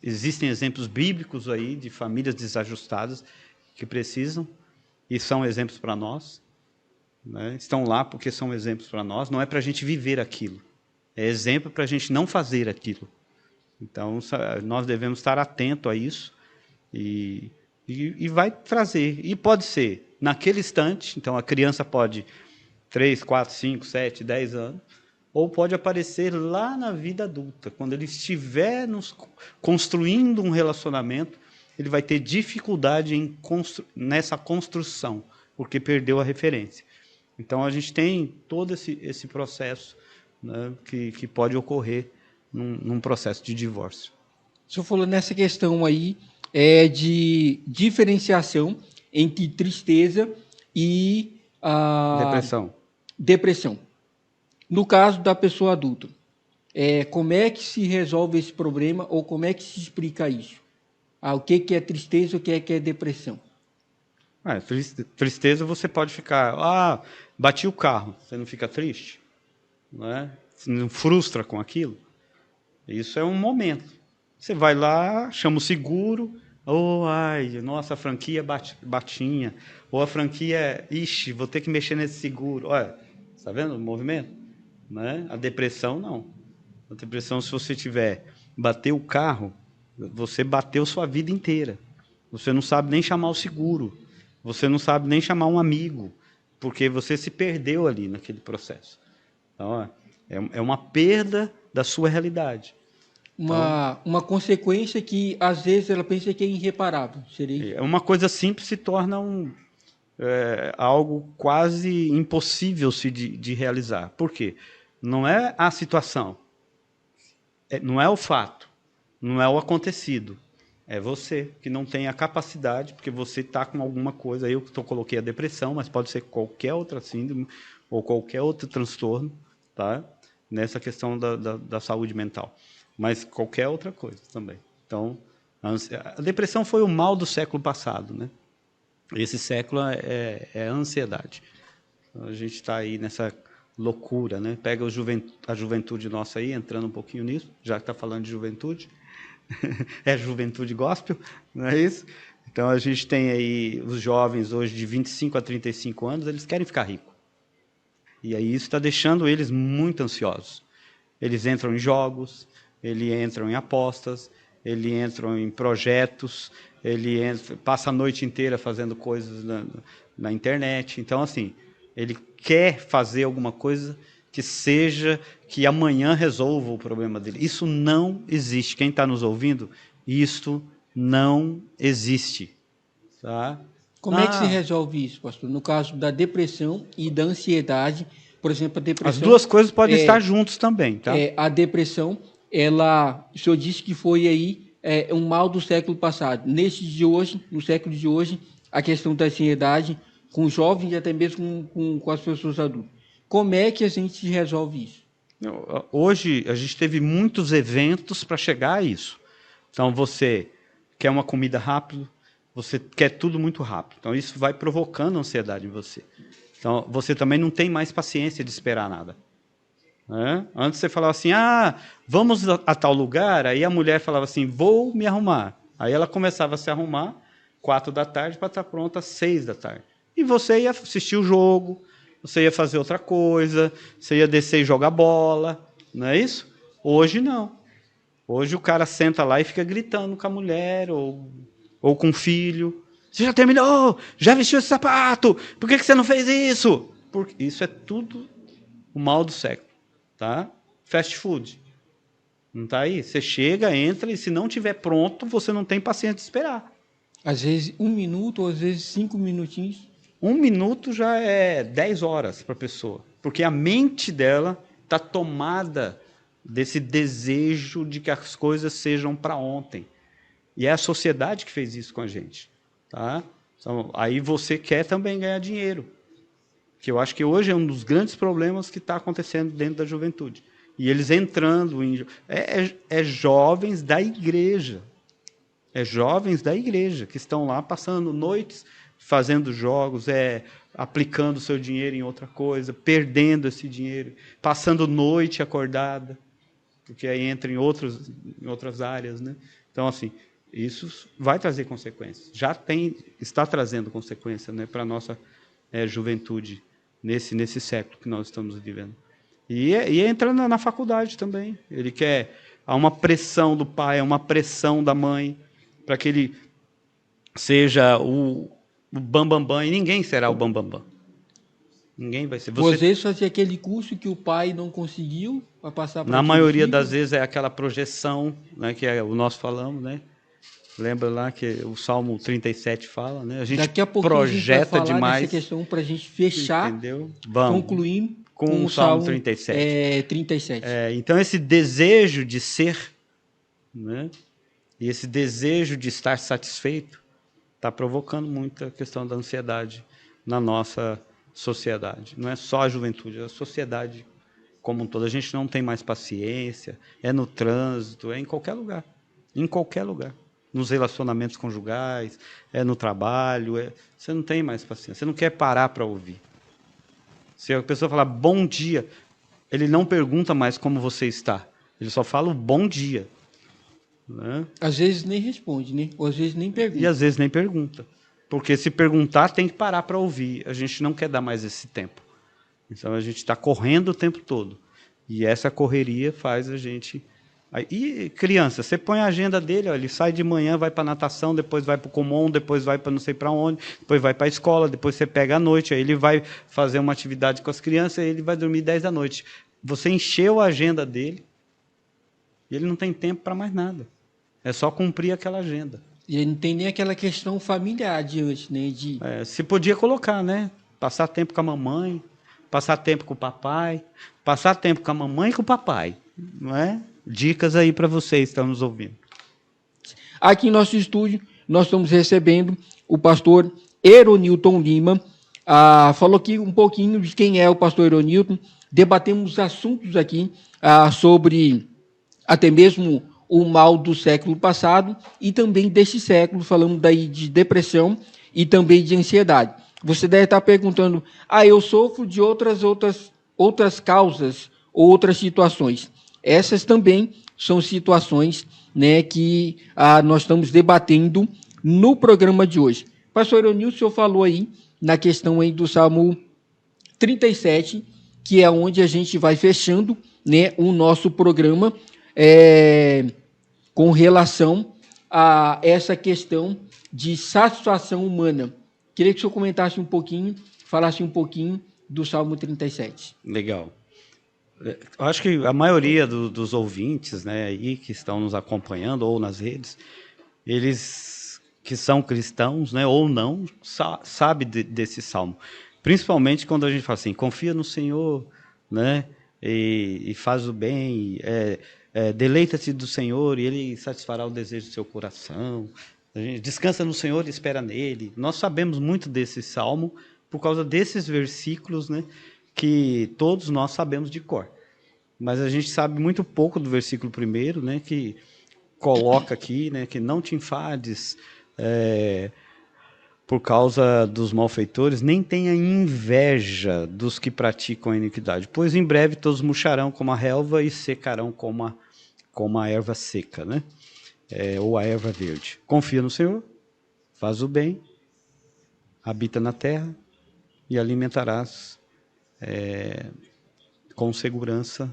Existem exemplos bíblicos aí de famílias desajustadas que precisam, e são exemplos para nós, né? Estão lá porque são exemplos para nós. Não é para a gente viver aquilo, é exemplo para a gente não fazer aquilo. Então, nós devemos estar atentos a isso, e vai trazer. E pode ser naquele instante. Então, a criança pode 3, 4, 5, 7, 10 anos, ou pode aparecer lá na vida adulta. Quando ele estiver construindo um relacionamento, ele vai ter dificuldade nessa construção, porque perdeu a referência. Então, a gente tem todo esse processo, né, que pode ocorrer num processo de divórcio. O senhor falou nessa questão aí de diferenciação entre tristeza e depressão. No caso da pessoa adulta, como é que se resolve esse problema, ou como é que se explica isso? O que é tristeza, o que é depressão? Tristeza, você pode ficar, bati o carro, você não fica triste? Não é? Você não frustra com aquilo? Isso é um momento. Você vai lá, chama o seguro, nossa, a franquia batinha, ou a franquia, vou ter que mexer nesse seguro. Olha, está vendo o movimento? Né? A depressão, não. A depressão, se você bater o carro, você bateu sua vida inteira. Você não sabe nem chamar o seguro. Você não sabe nem chamar um amigo, porque você se perdeu ali naquele processo. Então, é uma perda da sua realidade. Uma consequência que, às vezes, ela pensa que é irreparável. Seria? Uma coisa simples se torna algo quase impossível de realizar. Por quê? Não é a situação, não é o fato, Não é o acontecido. É você que não tem a capacidade, porque você está com alguma coisa. Aí eu coloquei a depressão, mas pode ser qualquer outra síndrome ou qualquer outro transtorno, tá? Nessa questão da saúde mental. Mas qualquer outra coisa também. Então, a depressão foi o mal do século passado, né? Esse século é a ansiedade. Então, a gente está aí nessa loucura, né? Pega a juventude nossa aí, entrando um pouquinho nisso, já que está falando de juventude. É juventude gospel, não é isso? Então, a gente tem aí os jovens hoje de 25 a 35 anos, eles querem ficar ricos. E aí isso está deixando eles muito ansiosos. Eles entram em jogos, eles entram em apostas, eles entram em projetos, passa a noite inteira fazendo coisas na internet. Então, assim, ele quer fazer alguma coisa que amanhã resolva o problema dele. Isso não existe. Quem está nos ouvindo, isto não existe. Tá? Como é que se resolve isso, pastor? No caso da depressão e da ansiedade, por exemplo, a depressão... As duas coisas podem estar juntos também. Tá? A depressão, o senhor disse que foi aí um mal do século passado. No século de hoje, a questão da ansiedade com os jovens e até mesmo com as pessoas adultas. Como é que a gente resolve isso? Hoje, a gente teve muitos eventos para chegar a isso. Então, você quer uma comida rápido, você quer tudo muito rápido. Então, isso vai provocando ansiedade em você. Então, você também não tem mais paciência de esperar nada. Né? Antes você falava assim, vamos a tal lugar, aí a mulher falava assim, vou me arrumar. Aí ela começava a se arrumar 4 da tarde para estar pronta às 6 da tarde. E você ia assistir o jogo, você ia fazer outra coisa, você ia descer e jogar bola, não é isso? Hoje não. Hoje o cara senta lá e fica gritando com a mulher ou com o filho. Você já terminou? Já vestiu esse sapato? Por que você não fez isso? Porque isso é tudo o mal do século. Tá? Fast food. Não está aí? Você chega, entra e se não estiver pronto, você não tem paciência de esperar. Às vezes 1 minuto, ou às vezes 5 minutinhos. 1 minuto já é 10 horas para a pessoa. Porque a mente dela está tomada desse desejo de que as coisas sejam para ontem. E é a sociedade que fez isso com a gente. Tá? Então, aí você quer também ganhar dinheiro. Que eu acho que hoje é um dos grandes problemas que está acontecendo dentro da juventude. E eles entrando em... jovens da igreja. É jovens da igreja que estão lá passando noites fazendo jogos, aplicando seu dinheiro em outra coisa, perdendo esse dinheiro, passando noite acordada, porque aí entra em outras áreas. Né? Então, assim, isso vai trazer consequências. Está trazendo consequências, né, para a nossa juventude nesse século que nós estamos vivendo. E entra na faculdade também. Ele quer... Há uma pressão do pai, há uma pressão da mãe, para que ele seja o bambambam, e ninguém será o bambambam. Ninguém vai ser. Às vezes fazer aquele curso que o pai não conseguiu para passar para Na maioria das vezes é aquela projeção, né, que nós falamos, né? Lembra lá que o Salmo 37 fala, né? A gente daqui a pouquinho projeta a gente vai falar demais. dessa questão para a gente fechar, entendeu? Vamos. Concluindo com o Salmo 37. 37. Então, esse desejo de ser, né? E esse desejo de estar satisfeito está provocando muito a questão da ansiedade na nossa sociedade. Não é só a juventude, é a sociedade como um todo. A gente não tem mais paciência, é no trânsito, é em qualquer lugar. Em qualquer lugar. Nos relacionamentos conjugais, é no trabalho. Você não tem mais paciência, você não quer parar para ouvir. Se a pessoa falar bom dia, ele não pergunta mais como você está. Ele só fala o bom dia. Né? Às vezes nem responde, né? Ou às vezes nem pergunta. E às vezes nem pergunta. Porque se perguntar, tem que parar para ouvir. A gente não quer dar mais esse tempo. Então a gente está correndo o tempo todo. E essa correria faz a gente... E criança, você põe a agenda dele, ó, ele sai de manhã, vai para natação, depois vai para o Kumon, depois vai para não sei para onde, depois vai para a escola, depois você pega à noite, aí ele vai fazer uma atividade com as crianças, aí ele vai dormir 10 da noite. Você encheu a agenda dele e ele não tem tempo para mais nada. É só cumprir aquela agenda. E ele não tem nem aquela questão familiar diante, né? Se podia colocar, né? Passar tempo com a mamãe, passar tempo com o papai, passar tempo com a mamãe e com o papai, não é? Dicas aí para vocês que estão nos ouvindo. Aqui em nosso estúdio, nós estamos recebendo o pastor Eronilton Lima. Falou aqui um pouquinho de quem é o pastor Eronilton. Debatemos assuntos aqui sobre até mesmo o mal do século passado e também deste século, falamos daí de depressão e também de ansiedade. Você deve estar perguntando, eu sofro de outras causas ou outras situações. Essas também são situações, né, que nós estamos debatendo no programa de hoje. Pastor Eronilton, o senhor falou aí na questão aí do Salmo 37, que é onde a gente vai fechando, né, o nosso programa com relação a essa questão de satisfação humana. Queria que o senhor comentasse um pouquinho, falasse um pouquinho do Salmo 37. Legal. Eu acho que a maioria dos ouvintes, né, aí que estão nos acompanhando ou nas redes, eles que são cristãos, né, ou não, sabe desse salmo. Principalmente quando a gente fala assim, confia no Senhor, né, e faz o bem, deleita-te do Senhor e Ele satisfará o desejo do seu coração. A gente descansa no Senhor e espera nele. Nós sabemos muito desse salmo por causa desses versículos, né, que todos nós sabemos de cor. Mas a gente sabe muito pouco do versículo 1, né, que coloca aqui, né, que não te enfades por causa dos malfeitores, nem tenha inveja dos que praticam a iniquidade, pois em breve todos murcharão como a relva e secarão como a erva seca, né? Ou a erva verde. Confia no Senhor, faz o bem, habita na terra e alimentarás com segurança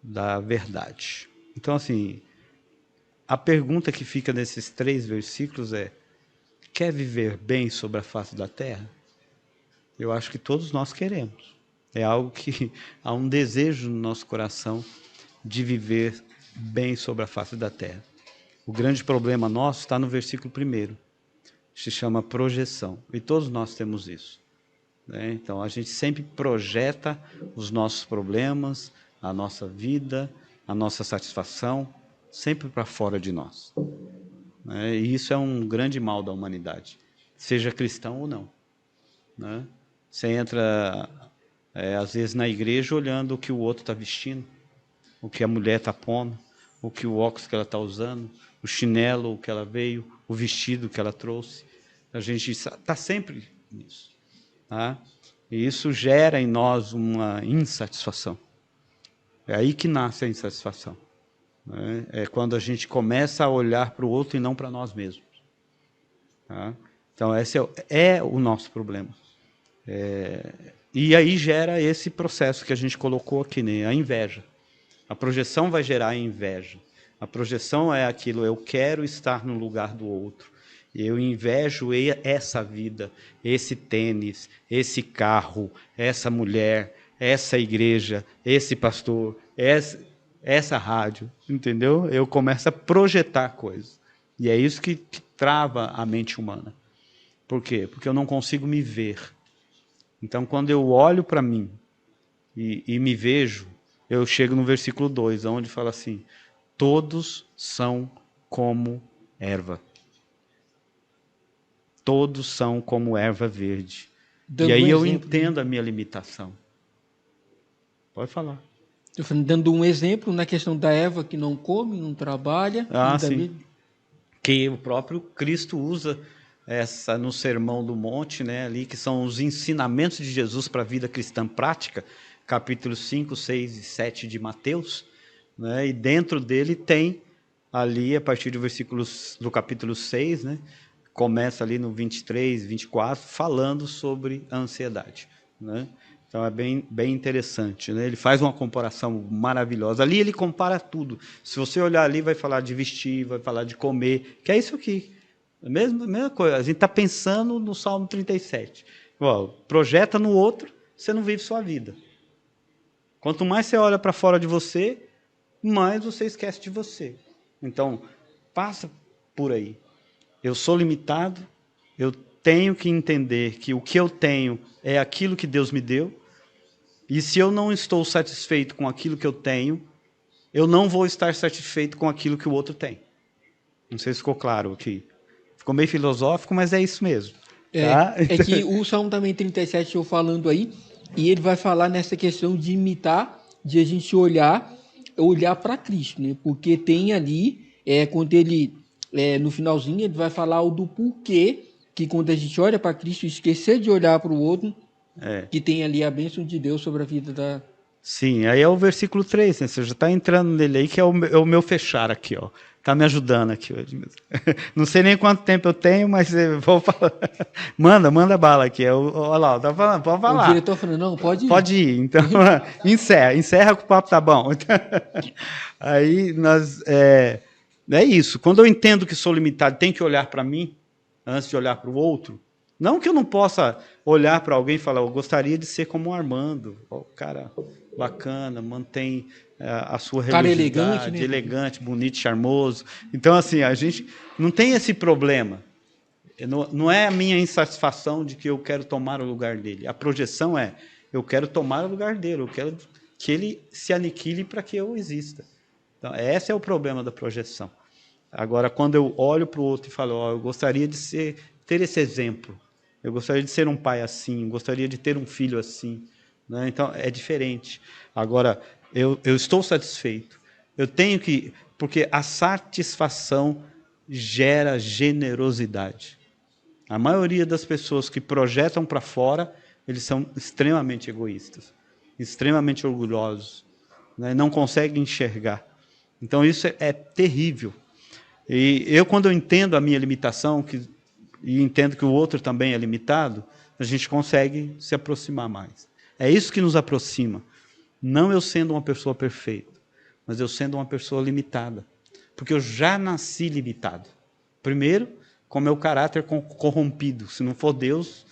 da verdade. Então, assim, a pergunta que fica nesses 3 versículos é: quer viver bem sobre a face da terra? Eu acho que todos nós queremos. É algo que há um desejo no nosso coração de viver bem sobre a face da terra. O grande problema nosso está no versículo 1, se chama projeção, e todos nós temos isso, né? Então a gente sempre projeta os nossos problemas, a nossa vida, a nossa satisfação, sempre para fora de nós, né? E isso é um grande mal da humanidade, seja cristão ou não, né? Você entra às vezes na igreja olhando o que o outro está vestindo, o que a mulher está pondo, o que o óculos que ela está usando, o chinelo que ela veio, o vestido que ela trouxe. A gente está sempre nisso, tá? E isso gera em nós uma insatisfação. É aí que nasce a insatisfação, né? É quando a gente começa a olhar para o outro e não para nós mesmos, tá? Então esse é o nosso problema. E aí gera esse processo que a gente colocou aqui, né? A inveja. A projeção vai gerar a inveja. A projeção é aquilo, eu quero estar no lugar do outro. Eu invejo essa vida, esse tênis, esse carro, essa mulher, essa igreja, esse pastor, essa rádio, entendeu? Eu começo a projetar coisas. E é isso que trava a mente humana. Por quê? Porque eu não consigo me ver. Então, quando eu olho para mim e me vejo, eu chego no versículo 2, onde fala assim: todos são como erva. Todos são como erva verde. E aí eu entendo a minha limitação. Pode falar. Estou falando, dando um exemplo na questão da erva que não come, não trabalha. Sim. Que o próprio Cristo usa essa no Sermão do Monte, né, ali, que são os ensinamentos de Jesus para a vida cristã prática, capítulos 5, 6 e 7 de Mateus, né, e dentro dele tem ali, a partir do capítulo 6, né, começa ali no 23, 24, falando sobre a ansiedade, né? Então é bem interessante, né? Ele faz uma comparação maravilhosa. Ali ele compara tudo. Se você olhar ali, vai falar de vestir, vai falar de comer, que é isso aqui. A mesma coisa. A gente está pensando no Salmo 37. Projeta no outro, você não vive sua vida. Quanto mais você olha para fora de você, mais você esquece de você. Então, passa por aí. Eu sou limitado, eu tenho que entender que o que eu tenho é aquilo que Deus me deu, e se eu não estou satisfeito com aquilo que eu tenho, eu não vou estar satisfeito com aquilo que o outro tem. Não sei se ficou claro aqui. Ficou meio filosófico, mas é isso mesmo. É que o Salmo também 37, estou falando aí, e ele vai falar nessa questão de imitar, de a gente olhar para Cristo, né? Porque tem ali, quando ele, no finalzinho, ele vai falar do porquê que quando a gente olha para Cristo, esquecer de olhar para o outro, que tem ali a bênção de Deus sobre a vida da... Sim, aí é o versículo 3, né? Você já está entrando nele aí, que é o meu fechar aqui, ó. Está me ajudando aqui hoje mesmo. Não sei nem quanto tempo eu tenho, mas eu vou falar. Manda bala aqui. Olha lá, tá falando, pode falar. O diretor falando, não, pode ir. Pode ir, então encerra que o papo tá bom. Aí é isso. Quando eu entendo que sou limitado, tenho que olhar para mim antes de olhar para o outro. Não que eu não possa olhar para alguém e falar, eu gostaria de ser como o Armando, o cara bacana, mantém a sua religiosidade, elegante, bonito, charmoso. Então, assim, a gente não tem esse problema. Não é a minha insatisfação de que eu quero tomar o lugar dele. A projeção é, eu quero tomar o lugar dele, eu quero que ele se aniquile para que eu exista. Então, esse é o problema da projeção. Agora, quando eu olho para o outro e falo, eu gostaria de ter esse exemplo, eu gostaria de ser um pai assim, eu gostaria de ter um filho assim, né? Então, é diferente. Agora, eu estou satisfeito. Eu tenho que... Porque a satisfação gera generosidade. A maioria das pessoas que projetam para fora, eles são extremamente egoístas, extremamente orgulhosos, né? Não conseguem enxergar. Então, isso é terrível. E quando eu entendo a minha limitação, e entendo que o outro também é limitado, a gente consegue se aproximar mais. É isso que nos aproxima. Não eu sendo uma pessoa perfeita, mas eu sendo uma pessoa limitada. Porque eu já nasci limitado. Primeiro, com meu caráter corrompido. Se não for Deus,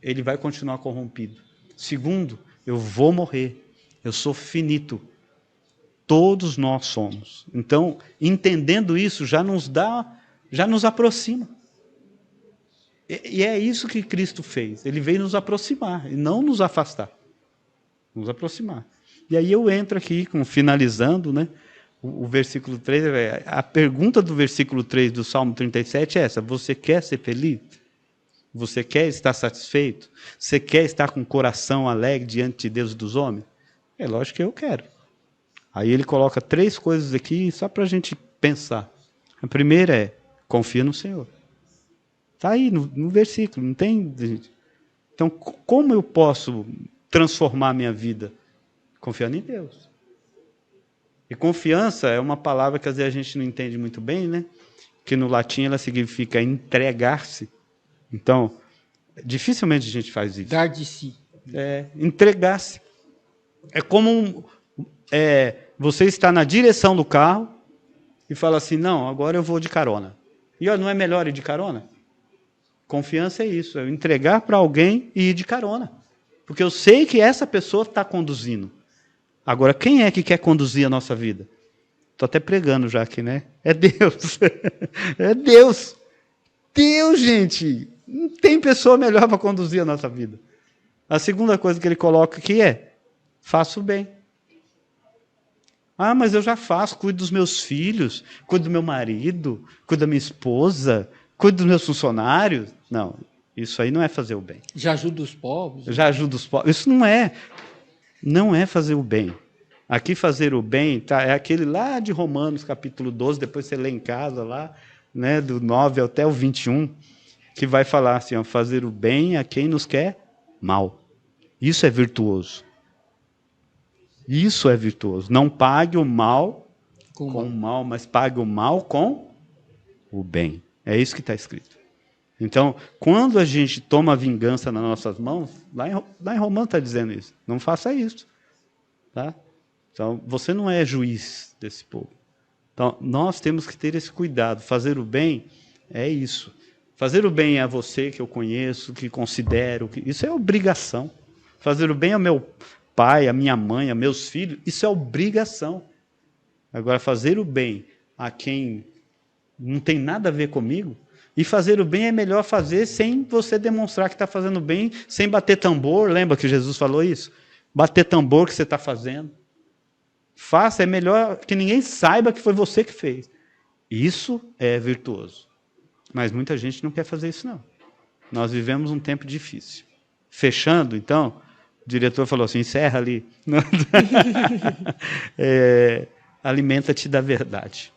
ele vai continuar corrompido. Segundo, eu vou morrer. Eu sou finito. Todos nós somos. Então, entendendo isso, já nos aproxima. E é isso que Cristo fez. Ele veio nos aproximar, e não nos afastar. Nos aproximar. E aí eu entro aqui, finalizando, né, o versículo 3. A pergunta do versículo 3 do Salmo 37 é essa: você quer ser feliz? Você quer estar satisfeito? Você quer estar com o coração alegre diante de Deus e dos homens? É lógico que eu quero. Aí ele coloca 3 coisas aqui, só para a gente pensar. A primeira é, confia no Senhor. Está aí no versículo, não tem... Então, como eu posso transformar a minha vida? Confiando em Deus. E confiança é uma palavra que às vezes a gente não entende muito bem, né? Que no latim ela significa entregar-se. Então, dificilmente a gente faz isso. Dar de si. Entregar-se. É como você está na direção do carro e fala assim, não, agora eu vou de carona. E olha, não é melhor ir de carona? Confiança é isso, é entregar para alguém e ir de carona. Porque eu sei que essa pessoa está conduzindo. Agora, quem é que quer conduzir a nossa vida? Estou até pregando já aqui, né? É Deus. É Deus. Deus, gente. Não tem pessoa melhor para conduzir a nossa vida. A segunda coisa que ele coloca aqui é, faça o bem. Ah, mas eu já faço, cuido dos meus filhos, cuido do meu marido, cuido da minha esposa, cuido dos meus funcionários. Não, isso aí não é fazer o bem. Já ajuda os pobres. Já ajuda os pobres. Isso não é fazer o bem. Aqui fazer o bem é aquele lá de Romanos, capítulo 12, depois você lê em casa lá, né, do 9 até o 21, que vai falar assim, ó, fazer o bem a quem nos quer mal. Isso é virtuoso. Isso é virtuoso. Não pague o mal com o mal, mas pague o mal com o bem. É isso que está escrito. Então, quando a gente toma a vingança nas nossas mãos, lá em Romanos está dizendo isso. Não faça isso. Tá? Então, você não é juiz desse povo. Então, nós temos que ter esse cuidado. Fazer o bem é isso. Fazer o bem a você que eu conheço, que considero. Isso é obrigação. Fazer o bem ao meu pai, à minha mãe, a meus filhos, isso é obrigação. Agora, fazer o bem a quem não tem nada a ver comigo, e fazer o bem é melhor fazer sem você demonstrar que está fazendo bem, sem bater tambor. Lembra que Jesus falou isso? Bater tambor que você está fazendo. Faça, é melhor que ninguém saiba que foi você que fez. Isso é virtuoso. Mas muita gente não quer fazer isso, não. Nós vivemos um tempo difícil. Fechando, então, o diretor falou assim, encerra ali. Alimenta-te da verdade.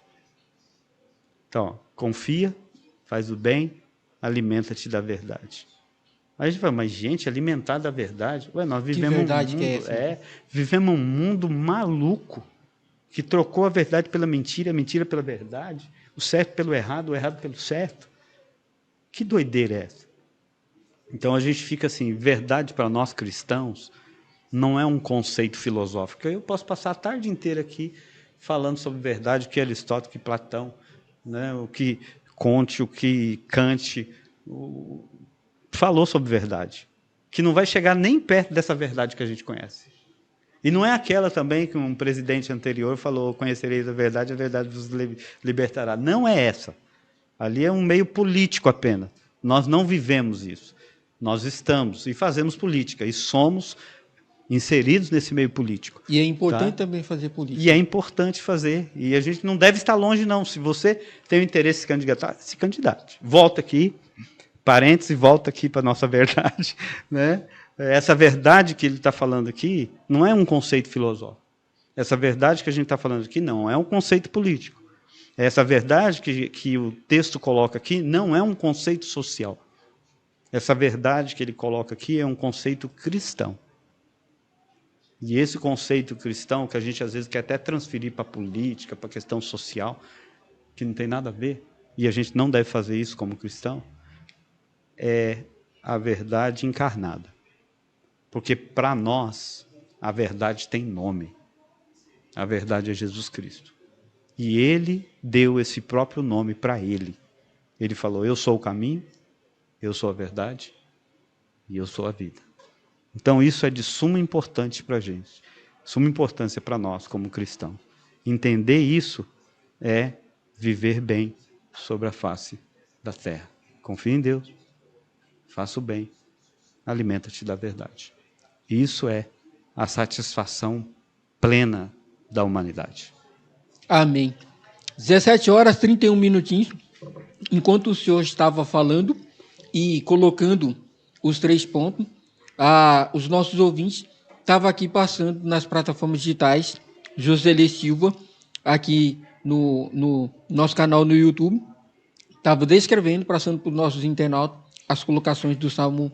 Então, confia, faz o bem, alimenta-te da verdade. Aí a gente fala, mas gente, alimentar da verdade? Ué, nós vivemos que verdade que é essa? Vivemos um mundo maluco, que trocou a verdade pela mentira, a mentira pela verdade, o certo pelo errado, o errado pelo certo. Que doideira é essa? Então a gente fica assim, verdade para nós cristãos não é um conceito filosófico. Eu posso passar a tarde inteira aqui falando sobre verdade, o que Aristóteles, o que Platão, né, o que Conte, o que Kant falou sobre verdade, que não vai chegar nem perto dessa verdade que a gente conhece. E não é aquela também que um presidente anterior falou, conhecereis a verdade vos libertará. Não é essa. Ali é um meio político apenas. Nós não vivemos isso. Nós estamos e fazemos política, e somos inseridos nesse meio político. E é importante também fazer política. E é importante fazer. E a gente não deve estar longe, não. Se você tem o interesse de se candidatar, se candidate. Volta aqui, parênteses, volta aqui para a nossa verdade. Né? Essa verdade que ele está falando aqui não é um conceito filosófico. Essa verdade que a gente está falando aqui não é um conceito político. Essa verdade que o texto coloca aqui não é um conceito social. Essa verdade que ele coloca aqui é um conceito cristão. E esse conceito cristão, que a gente às vezes quer até transferir para a política, para a questão social, que não tem nada a ver, e a gente não deve fazer isso como cristão, é a verdade encarnada. Porque para nós, a verdade tem nome. A verdade é Jesus Cristo. E ele deu esse próprio nome para ele. Ele falou, eu sou o caminho, eu sou a verdade e eu sou a vida. Então isso é de suma importância para a gente. Suma importância para nós como cristãos. Entender isso é viver bem sobre a face da terra. Confia em Deus, faça o bem, alimenta-te da verdade. Isso é a satisfação plena da humanidade. Amém. 17 horas, 31 minutinhos. Enquanto o senhor estava falando e colocando os 3 pontos, os nossos ouvintes estavam aqui passando nas plataformas digitais, Joseli Silva, aqui no nosso canal no YouTube, estava descrevendo, passando para os nossos internautas, as colocações do Salmo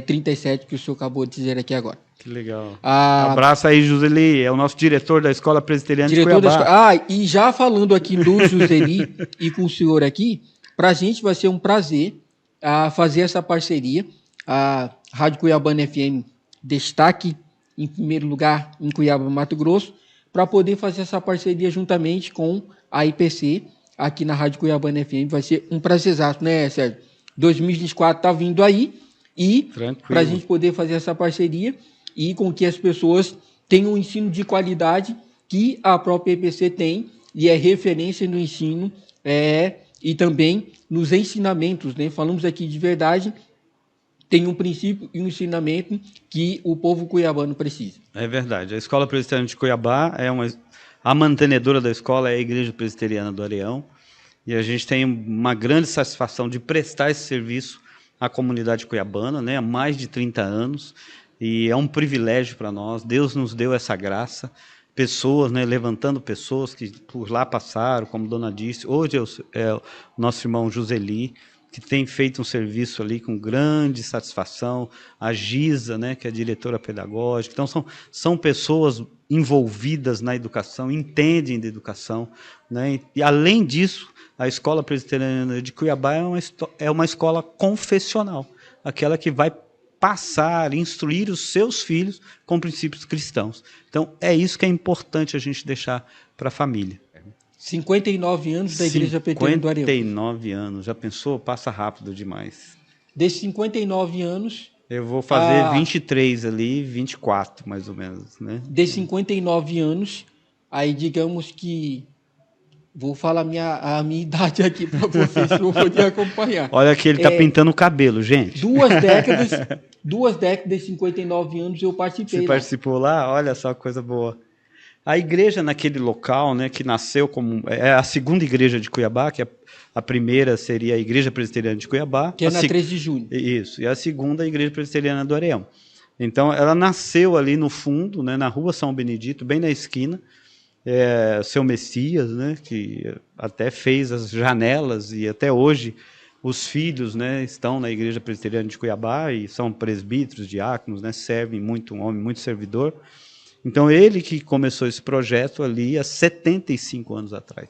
37, que o senhor acabou de dizer aqui agora. Que legal. Abraço aí, Joseli, é o nosso diretor da Escola Presbiteriana de Cuiabá. E já falando aqui do Joseli e com o senhor aqui, para a gente vai ser um prazer fazer essa parceria. A Rádio Cuiabana FM destaque em primeiro lugar em Cuiabá, Mato Grosso, para poder fazer essa parceria juntamente com a IPC aqui na Rádio Cuiabana FM. Vai ser um prazerzaço, né, Sérgio? 2024 está vindo aí e para a gente poder fazer essa parceria e com que as pessoas tenham um ensino de qualidade que a própria IPC tem e é referência no ensino e também nos ensinamentos, né? Falamos aqui de verdade, tem um princípio e um ensinamento que o povo cuiabano precisa. É verdade. A Escola Presbiteriana de Cuiabá a mantenedora da escola é a Igreja Presbiteriana do Areão e a gente tem uma grande satisfação de prestar esse serviço à comunidade cuiabana, né? Há mais de 30 anos. E é um privilégio para nós, Deus nos deu essa graça, pessoas, né, levantando pessoas que por lá passaram, como Dona Disse, hoje é o nosso irmão Joseli, que tem feito um serviço ali com grande satisfação, a Giza, né, que é a diretora pedagógica, então são pessoas envolvidas na educação, entendem de educação, né, e além disso, a Escola Presbiteriana de Cuiabá é uma escola confessional, aquela que vai passar, instruir os seus filhos com princípios cristãos. Então, é isso que é importante a gente deixar para a família. 59 anos da Igreja Presbiteriana do Areão. 59 anos, já pensou? Passa rápido demais. Desses 59 anos... Eu vou fazer 23 ali, 24 mais ou menos, né? Desses 59 anos, aí digamos que... Vou falar a minha idade aqui para vocês, para eu poder acompanhar. Olha que ele está pintando o cabelo, gente. 2 décadas, 59 anos eu participei. Você participou lá? Olha só que coisa boa. A igreja naquele local, né, que nasceu como... É a segunda igreja de Cuiabá, que a primeira seria a Igreja Presbiteriana de Cuiabá. Que é na 3 de junho. Isso, e a segunda a Igreja Presbiteriana do Areião. Então, ela nasceu ali no fundo, né, na Rua São Benedito, bem na esquina. Seu Messias, né, que até fez as janelas, e até hoje os filhos, né, estão na Igreja Presbiteriana de Cuiabá e são presbíteros, diáconos, né, servem muito, um homem muito servidor. Então, ele que começou esse projeto ali há 75 anos atrás.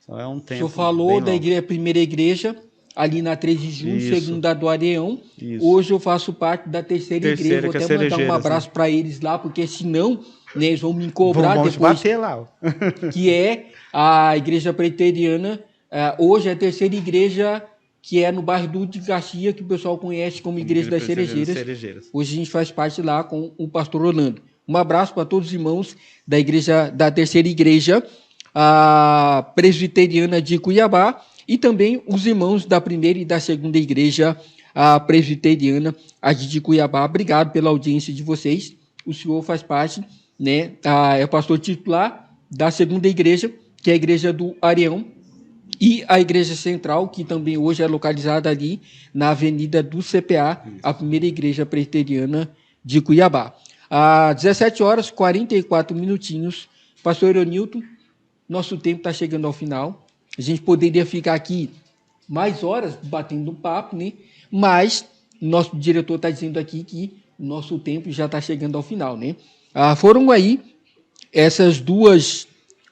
Então, é um tempo. O senhor falou da primeira igreja, ali na 3 de junho, segunda do Areião. Hoje eu faço parte da terceira igreja. Vou até mandar um abraço para eles lá, porque senão, né, eles vão me cobrar depois. Bater lá. Que é a Igreja Presbiteriana. Hoje é a terceira igreja, que é no bairro do de Garcia, que o pessoal conhece como Igreja das Cerejeiras. Hoje a gente faz parte lá com o pastor Orlando. Um abraço para todos os irmãos da igreja, da terceira igreja, a presbiteriana de Cuiabá, e também os irmãos da primeira e da segunda igreja, a presbiteriana de Cuiabá. Obrigado pela audiência de vocês. O senhor faz parte, né, é o pastor titular da segunda igreja, que é a igreja do Areião, e a igreja central, que também hoje é localizada ali na avenida do CPA, a primeira igreja presbiteriana de Cuiabá. Às 17 horas, 44 minutinhos. Pastor Eronilton, nosso tempo está chegando ao final. A gente poderia ficar aqui mais horas batendo papo, né? Mas nosso diretor está dizendo aqui que nosso tempo já está chegando ao final, né? Foram aí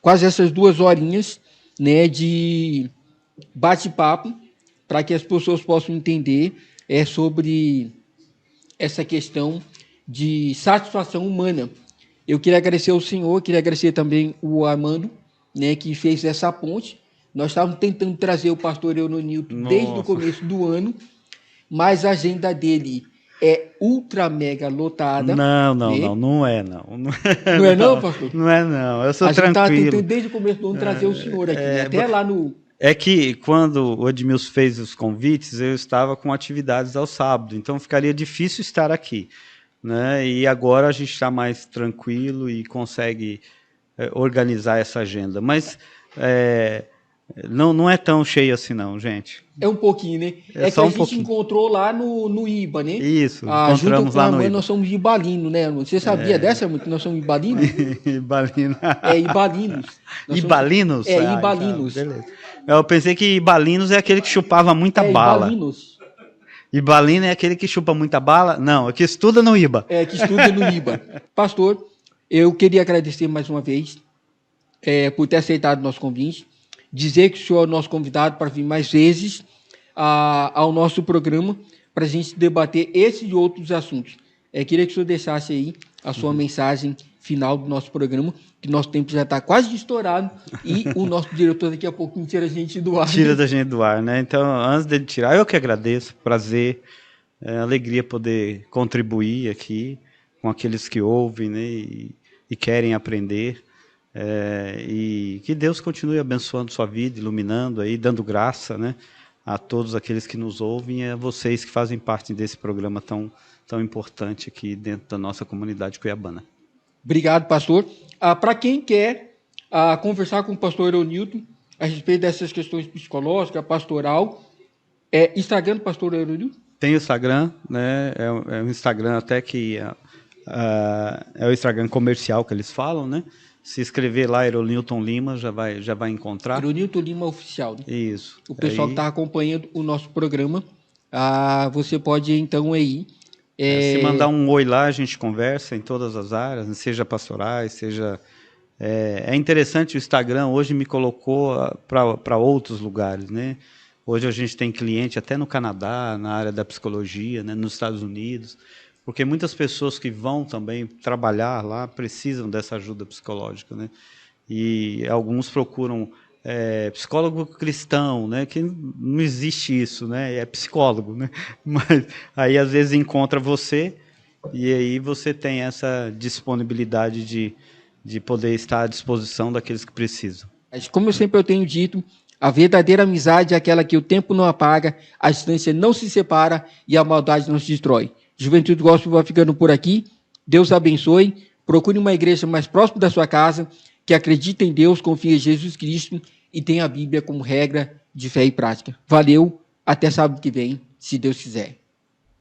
quase essas 2 horinhas, né, de bate-papo, para que as pessoas possam entender sobre essa questão de satisfação humana. Eu queria agradecer ao senhor, queria agradecer também o Armando, né, que fez essa ponte. Nós estávamos tentando trazer o pastor Eronilton desde o começo do ano, mas a agenda dele é ultra mega lotada. Não é não. Não é não, pastor? Não é não, eu sou tranquilo. A gente estava tentando desde o começo do ano trazer o senhor aqui, né? Até lá no... É que quando o Edmilson fez os convites, eu estava com atividades ao sábado, então ficaria difícil estar aqui, né? E agora a gente está mais tranquilo e consegue organizar essa agenda. Mas não é tão cheio assim não, gente. É um pouquinho, né? É que a gente encontrou lá no IBA, né? Isso, encontramos lá no IBA. Nós somos ibalino, né? Você sabia dessa, que nós somos ibalinos? Ibalino. Ibalinos. Ibalinos? Ibalinos. Beleza. Eu pensei que ibalinos é aquele que chupava muita bala. Ibalinos. Ibalino é aquele que chupa muita bala? Não, é que estuda no IBA. Que estuda no IBA. Pastor, eu queria agradecer mais uma vez por ter aceitado o nosso convite, dizer que o senhor é o nosso convidado para vir mais vezes ao nosso programa, para a gente debater esses e outros assuntos. Queria que o senhor deixasse aí a sua mensagem final do nosso programa, que nosso tempo já está quase estourado, e o nosso diretor daqui a pouquinho tira a gente do ar. Tira da gente do ar, né? Então, antes dele tirar, eu que agradeço, prazer, alegria poder contribuir aqui com aqueles que ouvem, né, e querem aprender, e que Deus continue abençoando sua vida, iluminando aí, dando graça, né, a todos aqueles que nos ouvem e a vocês que fazem parte desse programa tão importante aqui dentro da nossa comunidade cuiabana. Obrigado, pastor. Para quem quer conversar com o pastor Eronilton a respeito dessas questões psicológicas, pastoral, Instagram do pastor Eronilton? Tem o Instagram, né? É um Instagram até que é o Instagram comercial que eles falam, né? Se escrever lá Eronilton Lima, já vai encontrar. Eronilton Lima Oficial, né? Isso. O pessoal que está acompanhando o nosso programa, você pode então aí... Se mandar um oi lá, a gente conversa em todas as áreas, seja pastorais, seja... É interessante, o Instagram hoje me colocou para outros lugares, né? Hoje a gente tem cliente até no Canadá, na área da psicologia, né? Nos Estados Unidos, porque muitas pessoas que vão também trabalhar lá precisam dessa ajuda psicológica, né? E alguns procuram psicólogo cristão, né? Que não existe isso, né? É psicólogo, né? Mas aí às vezes encontra você e aí você tem essa disponibilidade de poder estar à disposição daqueles que precisam. Como eu tenho dito, a verdadeira amizade é aquela que o tempo não apaga, a distância não se separa e a maldade não se destrói. Juventude Gospel vai ficando por aqui. Deus abençoe. Procure uma igreja mais próxima da sua casa, que acredita em Deus, confia em Jesus Cristo e tem a Bíblia como regra de fé e prática. Valeu, até sábado que vem, se Deus quiser.